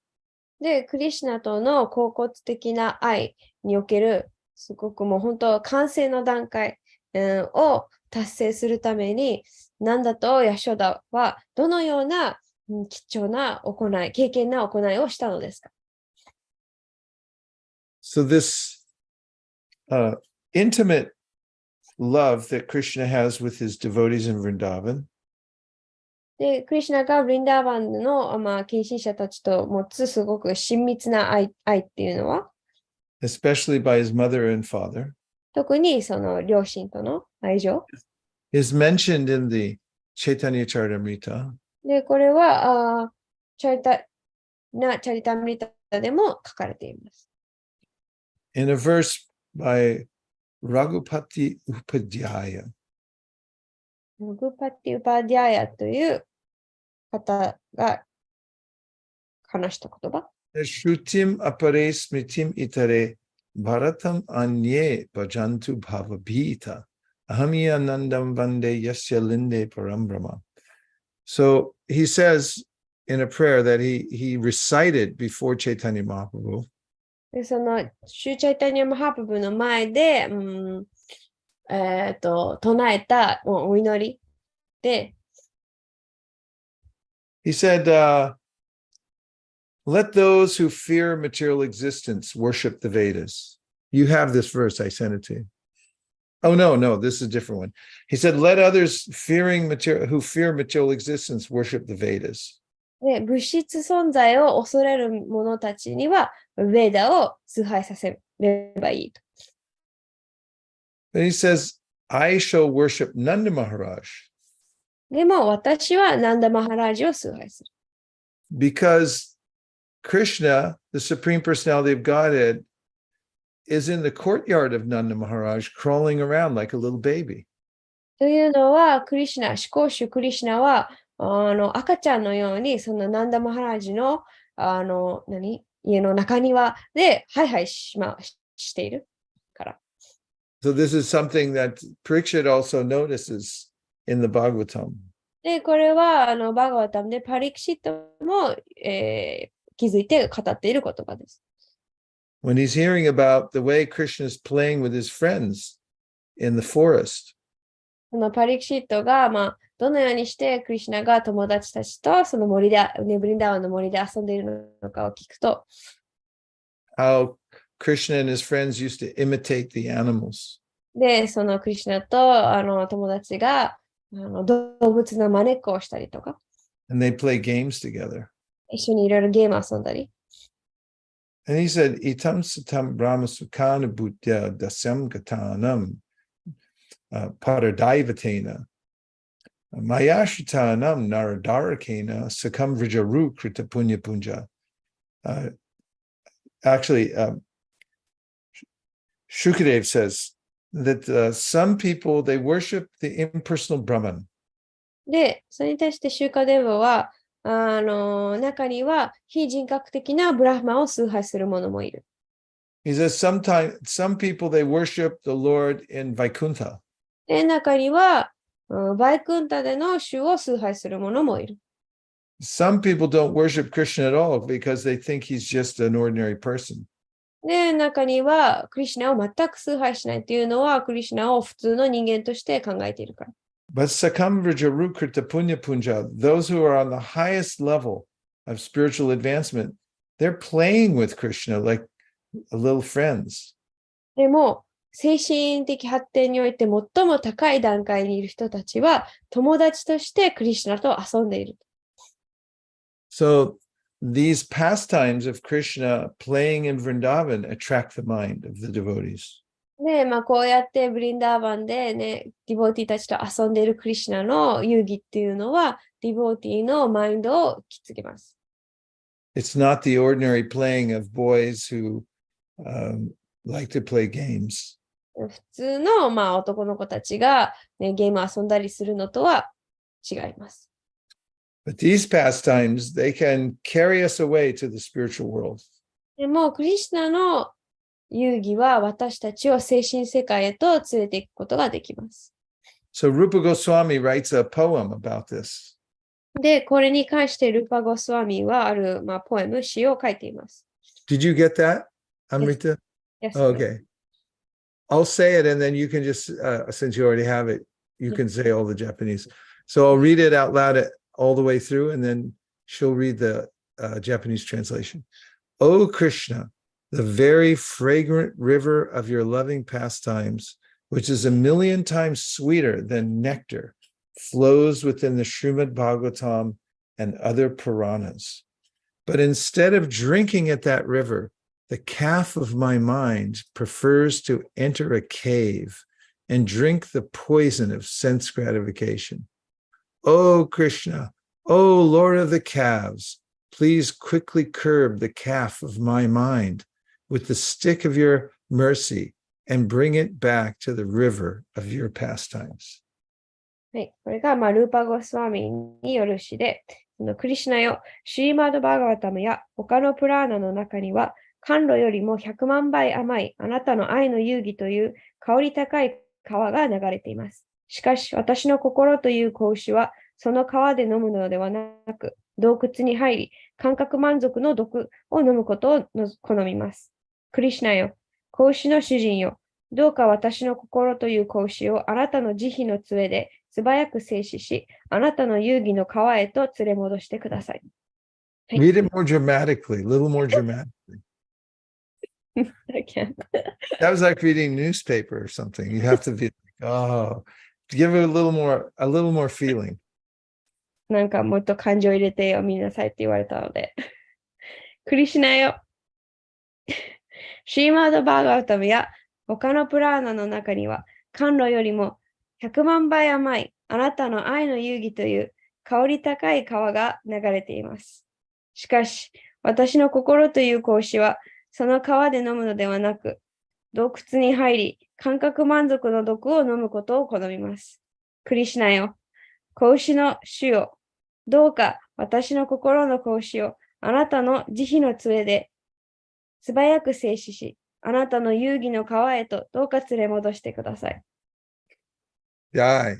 で、クリシュナとの恍惚的な愛における、すごくもう本当、完成の段階、を達成するために、ナンダとヤショダはどのような貴重な行い、敬虔な行いをしたのですか？ So this intimate love that Krishna has with his devotees in Vrindavan で、クリシュナがブリンダーバンの、近親者たちと持つすごく親密な愛っていうのは、especially by his mother and father, 特にその両親との愛情。is mentioned in the Chaitanya Charitamrita で、これは、チャリタムリタでも書かれています。in a verse by Raghupati Upadhyaya. ラグパティ・ウパディアヤという方が話した言葉。Shrutim apare smritim itare bharatam anye bhajantu bhavabhita ahami anandam vande yasya linde param brahma. So he says in a prayer that he recited before Chaitanya Mahaprabhu. で、そのシューチャイタニアマハプブの前で、唱えたお祈りで、He said, let those who fear material existence worship the Vedas. You have this verse, I sent it to you. Oh, no, this is a different one. He said, let others who fear material existence worship the Vedas. で、物質存在を恐れる者たちには、ヴェーダを崇拝させればいいと。Then he says, I shall worship Nanda Maharaj でも私はナンダ・マハラージを崇拝する。because Krishna, the Supreme Personality of Godhead, is in the courtyard of Nanda Maharaj, crawling around like a little baby. というのは、クリシュナ、思考主クリシュナは、赤ちゃんのように、そのナンダ・マハラージの、家の中庭でハイハイしているから。So this is something that Parikshit also notices in the Bhagavatam. で、これは、バガワタムでパリクシットも、気づいて語っている言葉です。When he's hearing about the way Krishna is playing with his friends in the forest, このパリクシットが、どのようにしてクリシュナが友達たちとその森で、ブリンダーワンの森で遊んでいるのかを聞くと、how Krishna and his friends used to imitate the animals. で、そのクリシュナと友達が動物の真似っこをしたりとか、And they play games together. 一緒にいろいろゲーム遊んだり。And he said, Itam satam brahma sukana bhutya dasyam gatanam paradaivatena mayashitanam naradarakena sakam vrijaru krita punya punja. Actually, Shukadev says that some people, they worship the impersonal Brahman. で、それに対してシューカデブは、中には非人格的なブラフマンを崇拝する者もいる。He says some people, they worship the Lord in Vaikuntha. で、中には、バイクンタでの主を崇拝する者もいる。Some people don't worship Krishna at all because they think he's just an ordinary person. で、中には、クリシュナを全く崇拝しないというのは、クリシュナを普通の人間として考えているから。But Sakamvrajarukrita Punya Punja, those who are on the highest level of spiritual advancement, they're playing with Krishna like little friends. でも、精神的発展において最も高い段階にいる人たちは、友達としてクリシュナと遊んでいる。So these pastimes of Krishna playing in Vrindavan attract the mind of the devotees. で、こうやってブリンダーバンでね、ディボーティーたちと遊んでいるクリシュナの遊戯っていうのは、ディボーティーのマインドをきつけます。It's not the ordinary playing of boys who like to play games. 普通の、男の子たちが、ね、ゲーム遊んだりするのとは違います。But these pastimes, they can carry us away to the spiritual world. でも、クリシュナの遊戯は私たちを精神世界へと連れていくことができます。So Rupa Goswami writes a poem about this. で、これに関してルパゴスワミはある、ポエム、詩を書いています。Did you get that, Amrita? Yes, Oh, okay. I'll say it and then you can just, since you already have it, you can say all the Japanese. So I'll read it out loud all the way through and then she'll read the Japanese translation. O Krishna, the very fragrant river of your loving pastimes, which is 1,000,000 times sweeter than nectar, flows within the Srimad Bhagavatam and other Puranas. But instead of drinking at that river, the calf of my mind prefers to enter a cave and drink the poison of sense gratification. O Krishna, O Lord of the calves, please quickly curb the calf of my mind with the stick of your mercy and bring it back to the river of your pastimes. はい、これが、ルーパゴスワミによる詩で、クリシュナよ、シーマード・バーガワタムや他のプラーナの中には、甘露よりも100万倍甘いあなたの愛の遊戯という香り高い川が流れています。しかし、私の心という子牛は、その川で飲むのではなく、洞窟に入り、感覚満足の毒を飲むことを好みます。クリシュナよ、子牛の主人よ、どうか私の心という子牛をあなたの慈悲の杖で素早く静止し、あなたの遊戯の川へと連れ戻してください。はい、Read it more dramatically, a little more dramatically. I can't. That was like reading newspaper or something. You have to be, oh, give it a little more feeling. なんかもっと感情入れて読みなさいって言われたので。クリシュナよ。シーマード・バーガータムや他のプラーナの中には、甘露よりも100万倍甘いあなたの愛の遊戯という香り高い川が流れています。しかし、私の心という子牛は、その川で飲むのではなく、洞窟に入り、感覚満足の毒を飲むことを好みます。クリシュナよ、子牛の主よ、どうか私の心の子牛をあなたの慈悲の杖で素早く静止し、あなたの遊戯の川へとどうか連れ戻してください。Yeah.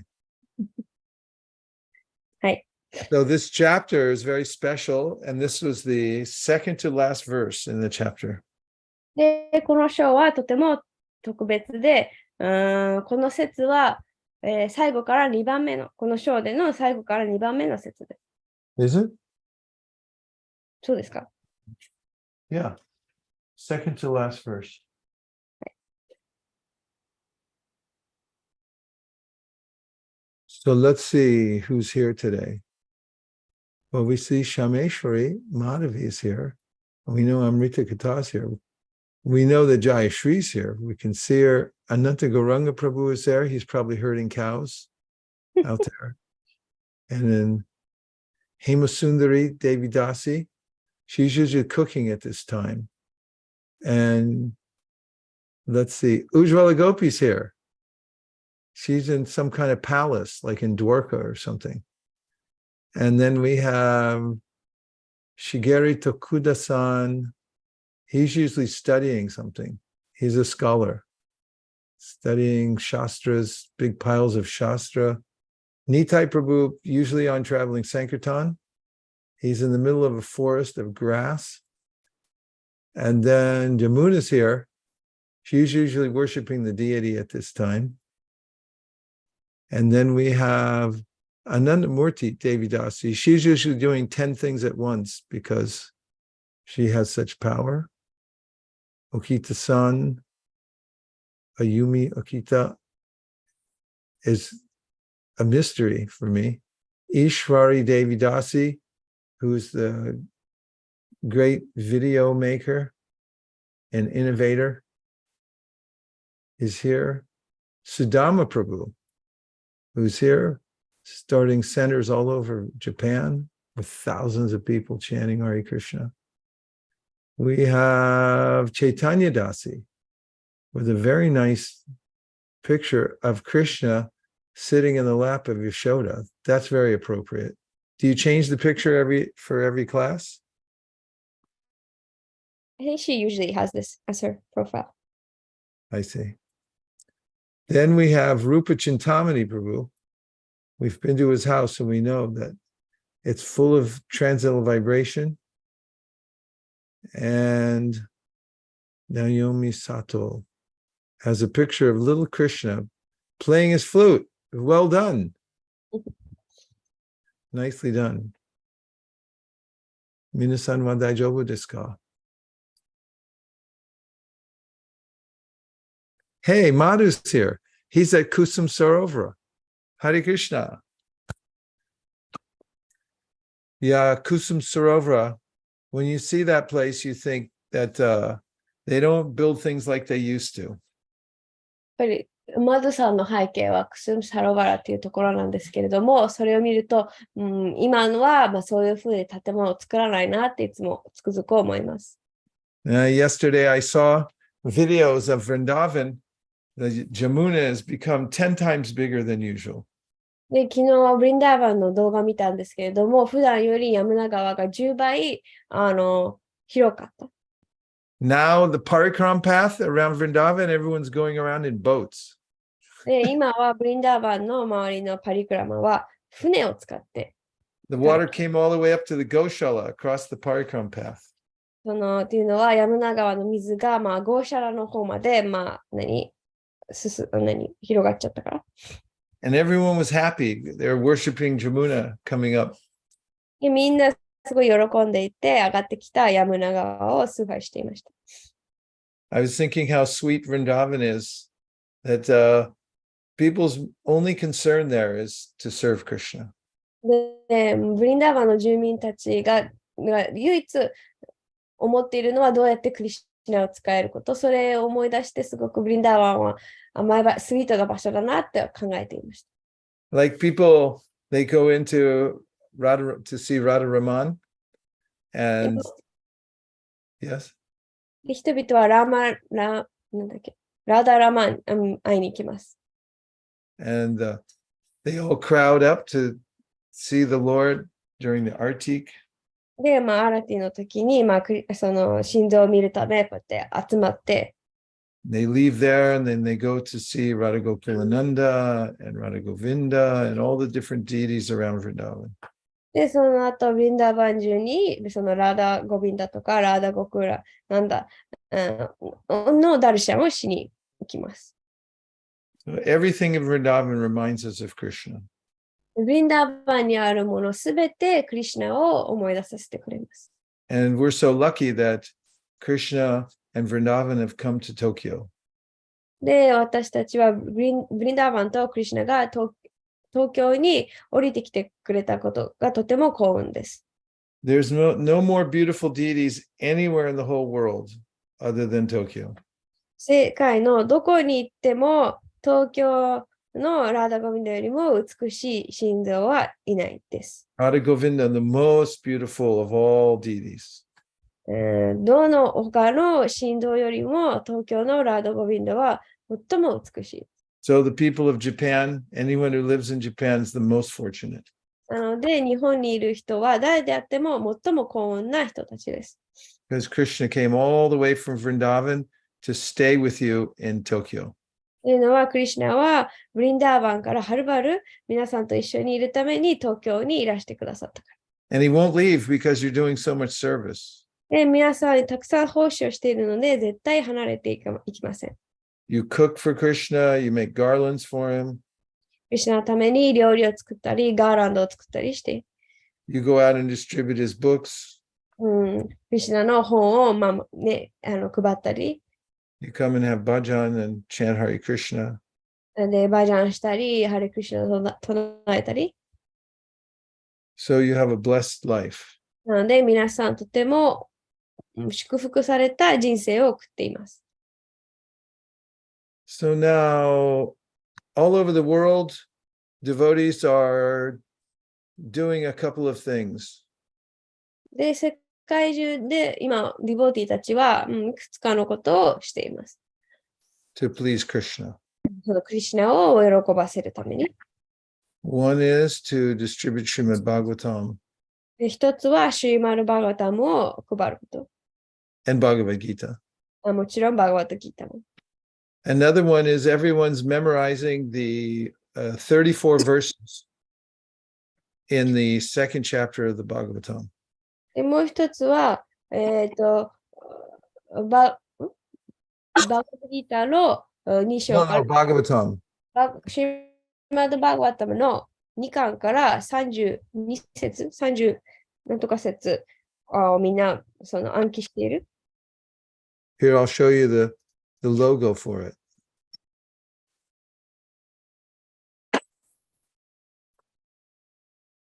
はい。So this chapter is very special, and this was the second to last verse in the chapter. で、この章はとても特別で、この節は、最後から2番目の、この章での最後から2番目の節です。Is it? そうですか？ Yeah. Second to last verse. So let's see who's here today. Well, we see Shameshwari Madhavi is here. We know Amrita Katha is here. We know that Jayashri is here. We can see her. Ananta Gauranga Prabhu is there. He's probably herding cows out there. And then Hemasundari Devi Dasi. She's usually cooking at this time. And let's see, Ujjwala Gopi's here. She's in some kind of palace, like in Dwarka or something. And then we have Shigeri Tokuda-san. He's usually studying something. He's a scholar, studying Shastras, big piles of Shastra. Nitai Prabhu, usually on traveling Sankirtan. He's in the middle of a forest of grass. And then Jamuna's here. She's usually worshiping the deity at this time. And then we have Anandamurti Devidasi. She's usually doing 10 things at once because she has such power. Okita-san, Ayumi Okita, is a mystery for me. Ishwari Devidasi, who's the great video maker and innovator, is here. Sudama Prabhu, who's here, starting centers all over Japan with thousands of people chanting Hare Krishna. We have Chaitanya Dasi with a very nice picture of Krishna sitting in the lap of Yashoda. That's very appropriate. Do you change the picture for every class? I think she usually has this as her profile. I see. Then we have Rupa Chintamani Prabhu. We've been to his house and we know that it's full of transcendental vibration. And Naomi Sato has a picture of little Krishna playing his flute. Well done. Nicely done. Minasan wa daijoubu desu ka? Hey, Madhu's here. He's at Kusum Sarovara. Hare Krishna. Yeah, Kusum Sarovara. When you see that place, you think that they don't build things like they used to. やっぱりマドさんの背景はクスムサロバラっていうところなんですけれども、それを見ると、今のはそういうふうに建物を作らないなっていつもつくづく思います。Yesterday I saw videos of Vrindavan. The Jamuna has become 10 times bigger than usual. で、昨日ブリンダーバンの動画見たんですけれども、普段よりヤムナ川が10倍広かった。Now the Parikram path around Vrindavan, everyone's going around in boats. で、今はブリンダーバンの周りのパリクラマは船を使って。The water came all the way up to the Goshala across the Parikram path. っていうのはヤムナ川の水がゴーシャラの方まで広がっちゃったから。And everyone was happy. They were worshiping Jamuna coming up. で、みんなすごい喜んでいて、上がってきたヤムナ川を崇拝していました。I was thinking how sweet Vrindavan is, that people's only concern there is to serve Krishna. で、ブリンダーバンの住民たちが唯一思っているのはどうやってクリシュナを使えること、それを思い出してすごくブリンダーバンはスイートな場所だなって考えていました。Like people, they go into Radha to see Radha Raman, and yes. 人々はラダラマン会いに行きます。And they all crowd up to see the Lord during the Artik. で、アラティの時に、その心臓を見るため、こうやって集まって。They leave there and then they go to see Radha Gokulananda and Radha Govinda and all the different deities around Vrindavan. で、その後、ブリンダーバン中に、そのラダ・ゴビンダとか、ラダ・ゴクラ、のダルシャンをしに行きます。Everything in Vrindavan reminds us of Krishna. ブリンダーバンにあるものすべてクリシュナを思い出させてくれます。And we're so lucky that Krishna and Vrindavan have come to Tokyo. で、私たちはブリンダーバンとクリシュナが東京に降りてきてくれたことがとても幸運です。There's no more beautiful deities anywhere in the whole world other than Tokyo. 世界のどこに行っても東京のラーダ・ゴビンダよりも美しい神像はいないです。Radha Govinda, the most beautiful of all deities. どの他の神像よりも東京のラーダ・ゴビンダは最も美しい。So the people of Japan, anyone who lives in Japan is the most fortunate. なので、日本にいる人は誰であっても最も幸運な人たちです。Because Krishna came all the way from Vrindavan to stay with you in Tokyo. というのは、クリシュナはブリンダーバンからはるばる皆さんと一緒にいるために東京にいらしてくださったから。And he won't leave because you're doing so much service. で、皆さんにたくさん奉仕をしているので、絶対離れていきません。You cook for Krishna, you make garlands for him. クリシュナのために料理を作ったり、ガーランドを作ったりして。You go out and distribute his books. クリシュナの本を、配ったり。You come and have bhajan and chant Hare Krishna. で、バージャンしたり、ハレクリシュナを唱えたり。So you have a blessed life. なので、皆さんとても祝福された人生を送っています。So now, all over the world, devotees are doing a couple of things. で、世界中で今、ディボーティーたちはいくつかのことをしています。To please Krishna. そのクリシュナを喜ばせるために。One is to distribute Srimad Bhagavatam で、一つはシュリマルバーガタムを配ること。and Bhagavad Gita. もちろんバーガワットギータも。Another one is everyone's memorizing the 34 verses in the second chapter of the Bhagavatam. で、もう一つは、バガギーターの2章 No, から no, Bhagavatam. シーマド・バーガワタムの2巻から32節、30なんとか節をみんなその暗記している。Here, I'll show you the logo for it.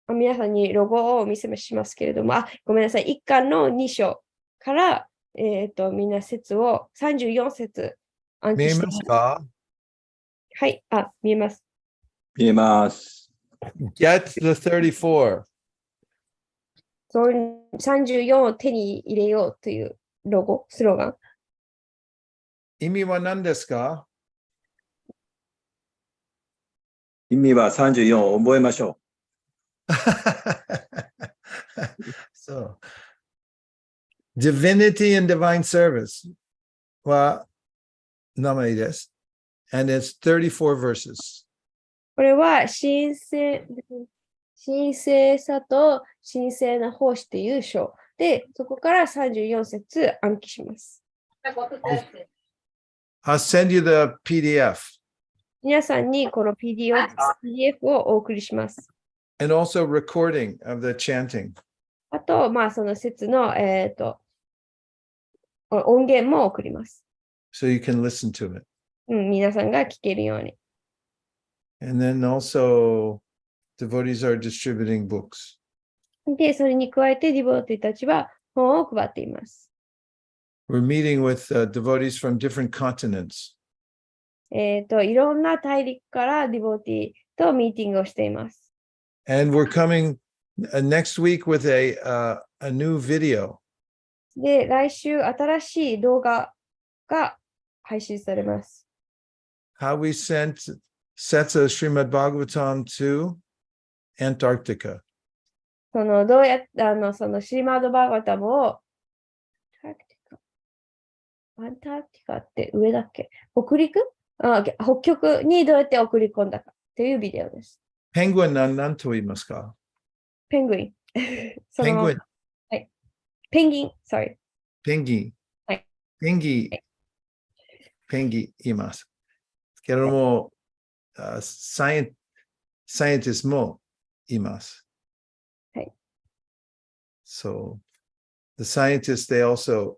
皆さんにロゴをお見せしますけれども、ごめんなさい、1巻の2章から、みんな節を34節暗記しています。はい、見えます。見えます。Get the 34. 34を手に入れようというロゴ、スローガン。意味は何ですか？意味は34を覚えましょ So, divinity and divine service は名前です。And it's 34 verses. これは神聖さと神聖な奉仕という章で、そこから34節暗記します。I'll send you the PDF. 皆さんにこの PDF をお送りします。And also recording of the chanting. あと、その節の、音源も送ります。So you can listen to it. 皆さんが聞けるように。And then also, devotees are distributing books. で、それに加えて、ディボーティたちは本を配っています。We're meeting with devotees from different continents. いろんな大陸からディボーティとミーティングをしています。And we're coming next week with a new video. で、来週新しい動画が配信されます。How we sent sets of Srimad Bhagavatam to Antarctica. どうやってそのシーマードバーガタムをアンタークティカって上だっけ？北陸？北極にどうやって送り込んだかというビデオです。ペンギン何と言いますか？ペンギン。ペンギン。はい。ペンギン、sorry。ペンギン。はい。ペンギン。ペンギンいます。けども、サイエンティストもいます。はい。So, the scientists,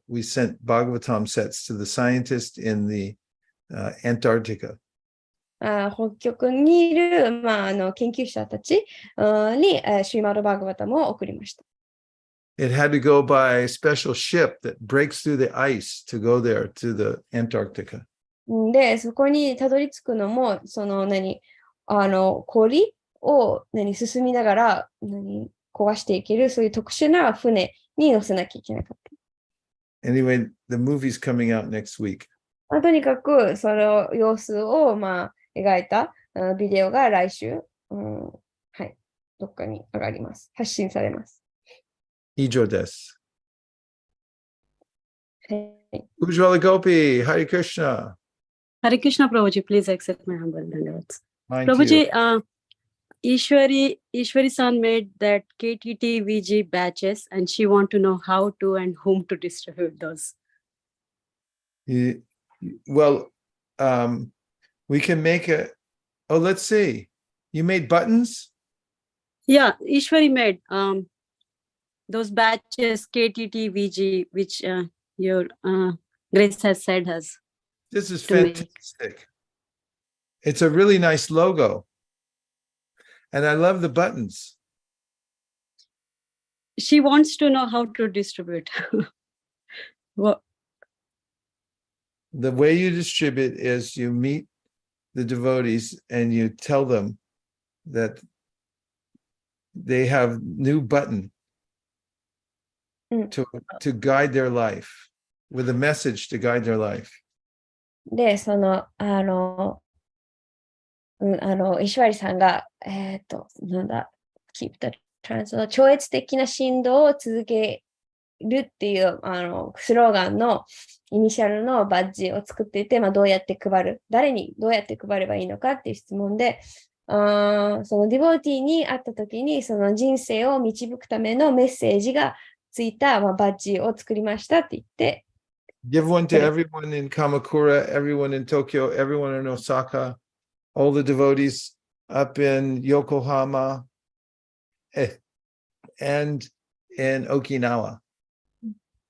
we sent Bhagavatam sets to the scientists in the Antarctica. 北極にいる、研究者たちにシーマードバーガタムを送りました。It had to go by a special ship that breaks through the ice to go there to the Antarctica. で、そこにたどり着くのも、氷を進みながら壊していける、そういう特殊な船に乗せなきゃいけなかった。Anyway, the movie's coming out next week. とにかく、その様子を、描いたビデオが来週、はい、どっかに上がります。発信されます。以上です。はい。Ujjwala Gopi, Hare Krishna. Hare Krishna, Prabhuji, please accept my humble dandavats. Mine Prabhuji, too. Ishwari-san made that KTTVG batches and she want to know how to and whom to distribute those. Well, we can make let's see. You made buttons? Yeah, Ishwari made those batches KTTVG, which your Grace has said has. This is to make. fantastic. It's a really nice logo. And I love the buttons. She wants to know how to distribute. Well, the way you distribute is you meet the devotees and you tell them that they have new button to guide their life, with a message to guide their life. で、石割さんが、keep the trance の超越的な振動を続けるっていうスローガンのイニシャルのバッジを作っていて、どうやって配る、誰にどうやって配ればいいのかっていう質問で、そのディボーティーに会った時にその人生を導くためのメッセージがついた、バッジを作りましたって言って、Give one to everyone in Kamakura, everyone in Tokyo, everyone in Osaka, all the devotees up in Yokohama, and in Okinawa.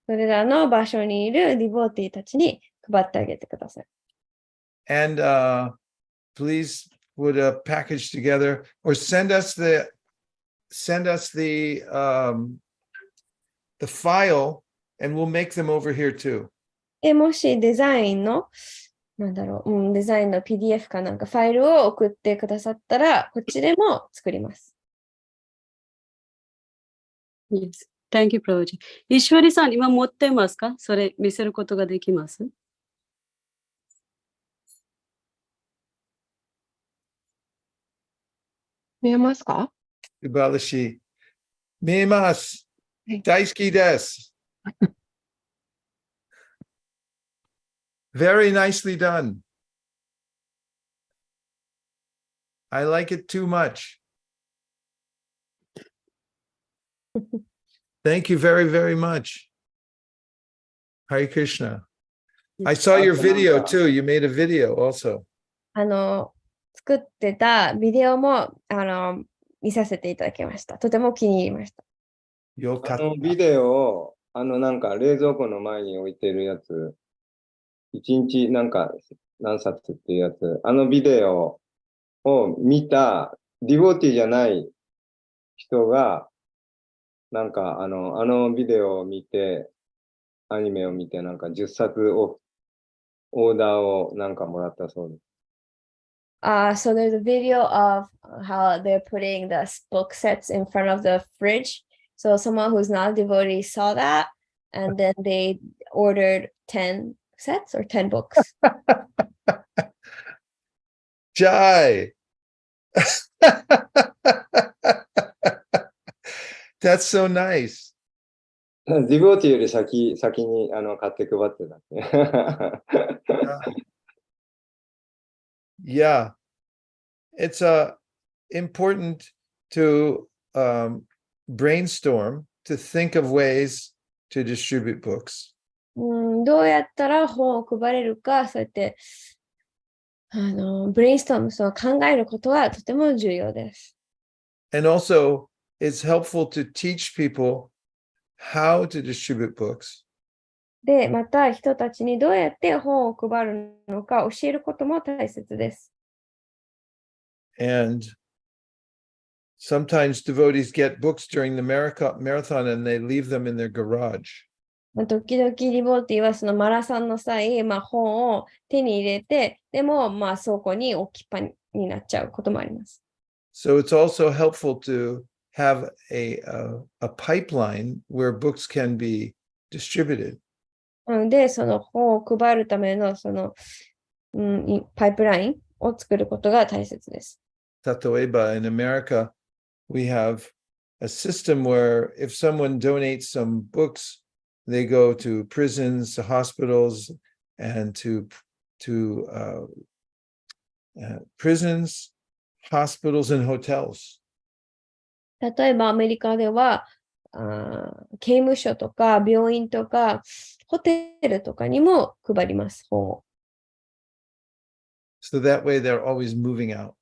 それらの場所にいるディボーティーたちに配ってあげてください。And please put a package together or send us the file and we'll make them over here too. で、もしデザインの、デザインの PDF かなんかファイルを送ってくださったら、こっちでも作ります。Yes. Thank you, Prabhuji. 石割さん、今持ってますか？それ見せることができます？見えますか？素晴らしい。見えます。はい。大好きです。Very nicely done. I like it too much. Thank you very, very much. Hare Krishna. I saw your video too. You made a video also. 作ってたビデオも見させていただきました。とても気に入りました。よかった。ビデオを、なんか冷蔵庫の前に置いてるやつ、一日なんか何冊っていうやつ、ビデオを見たディボーティーじゃない人が、なんかビデオを見て、アニメを見て、なんか10冊を、オーダーをなんかもらったそうです。So there's a video of how they're putting the book sets in front of the fridge. So someone who's not a devotee saw that, and then they ordered 10 sets or 10 books. Jai. That's so nice. ディボーティーより先に買って配ってたって。Yeah. It's important to brainstorm, to think of ways to distribute books. どうやったら本を配れるか、そうやってブレインストーム、考えることはとても重要です。And also, it's helpful to teach people how to distribute books. で、また人たちにどうやって本を配るのか教えることも大切です。And sometimes devotees get books during the marathon and they leave them in their garage. 時々ディボーティーはそのマラソンの際、本を手に入れて、でも倉庫に置きっぱになっちゃうこともあります。So it's also helpful to have a pipeline where books can be distributed. で、その本を配るためのパイプラインを作ることが大切です。Tatoeba, in America, we have a system where if someone donates some books, they go to prisons, to hospitals, and to prisons, hospitals, and hotels. 例えばアメリカでは刑務所とか病院とかホテルとかにも配ります、本を。So that way they're always moving out.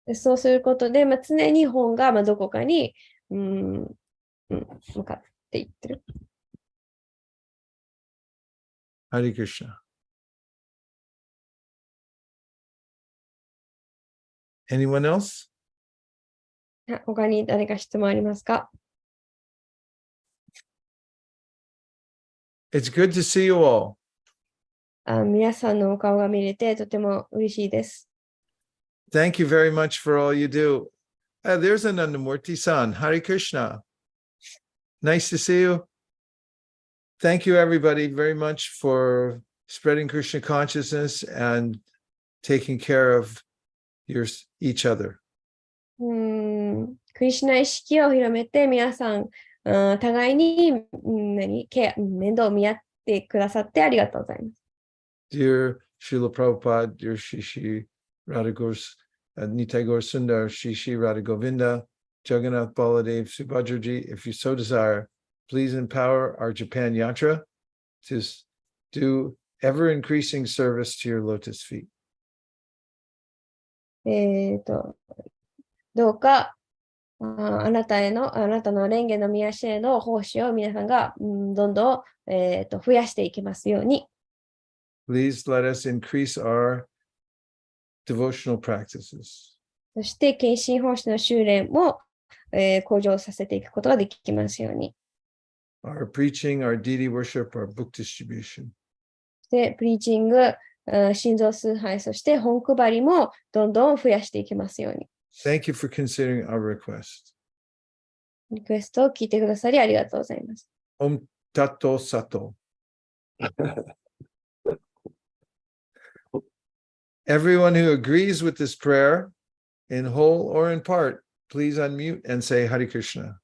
でそうすることで、常に本がどこかに向かっていってる。Hare Krishna. Anyone else? 他に誰か質問ありますか？ It's good to see you all. 皆さんのお顔が見れてとても嬉しいです。Thank you very much for all you do. There's Anandamurti-san. Hare Krishna. Nice to see you. Thank you, everybody, very much for spreading Krishna consciousness and taking care of each other. クリシュナ意識を広めて皆さん互いに、面倒を見合ってくださってありがとうございます。Dear Srila Prabhupada, dear Shishi Nitai Gaur Sundar, Shishi Radha Govinda, Jagannath Baladev, Subhadraji, if you so desire, please empower our Japan Yatra to do ever-increasing service to your lotus feet. どうか、あなたの蓮華の宮氏への奉仕を皆さんが、どんどん、増やしていきますように。Please let us increase our devotional practices. そして、献身奉仕の修練も、向上させていくことができますように。Our preaching, our deity worship, our book distribution. で、プリーチング、心臓崇拝、そして本配りもどんどん増やしていきますように。Thank you for considering our request. リクエストを聞いてくださりありがとうございます。Om Tato Sato. Everyone who agrees with this prayer, in whole or in part, please unmute and say Hare Krishna.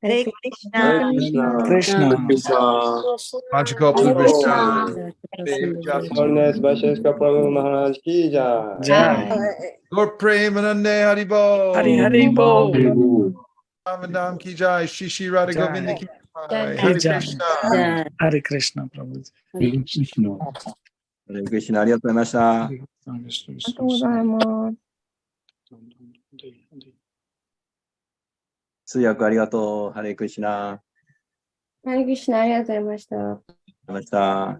Hare Hare Krishna. Krishna. Majapalpurvishta. Holiness Vaisesika Prabhu Maharaj ki jai. Jai. Gaur Premanande Haribol. Hari Hari Bo. Ramanam ki jai. Shishi Radha Jai. Govinda ki jai. Jai. Hare Jai. Krishna. Jai. Hare Krishna, Prabhuji. Hare Krishna ありがとうございました。ありがとうございます。通訳ありがとう。ハレクリシナ。ハレクリシナありがとうございました。ありがとうございました。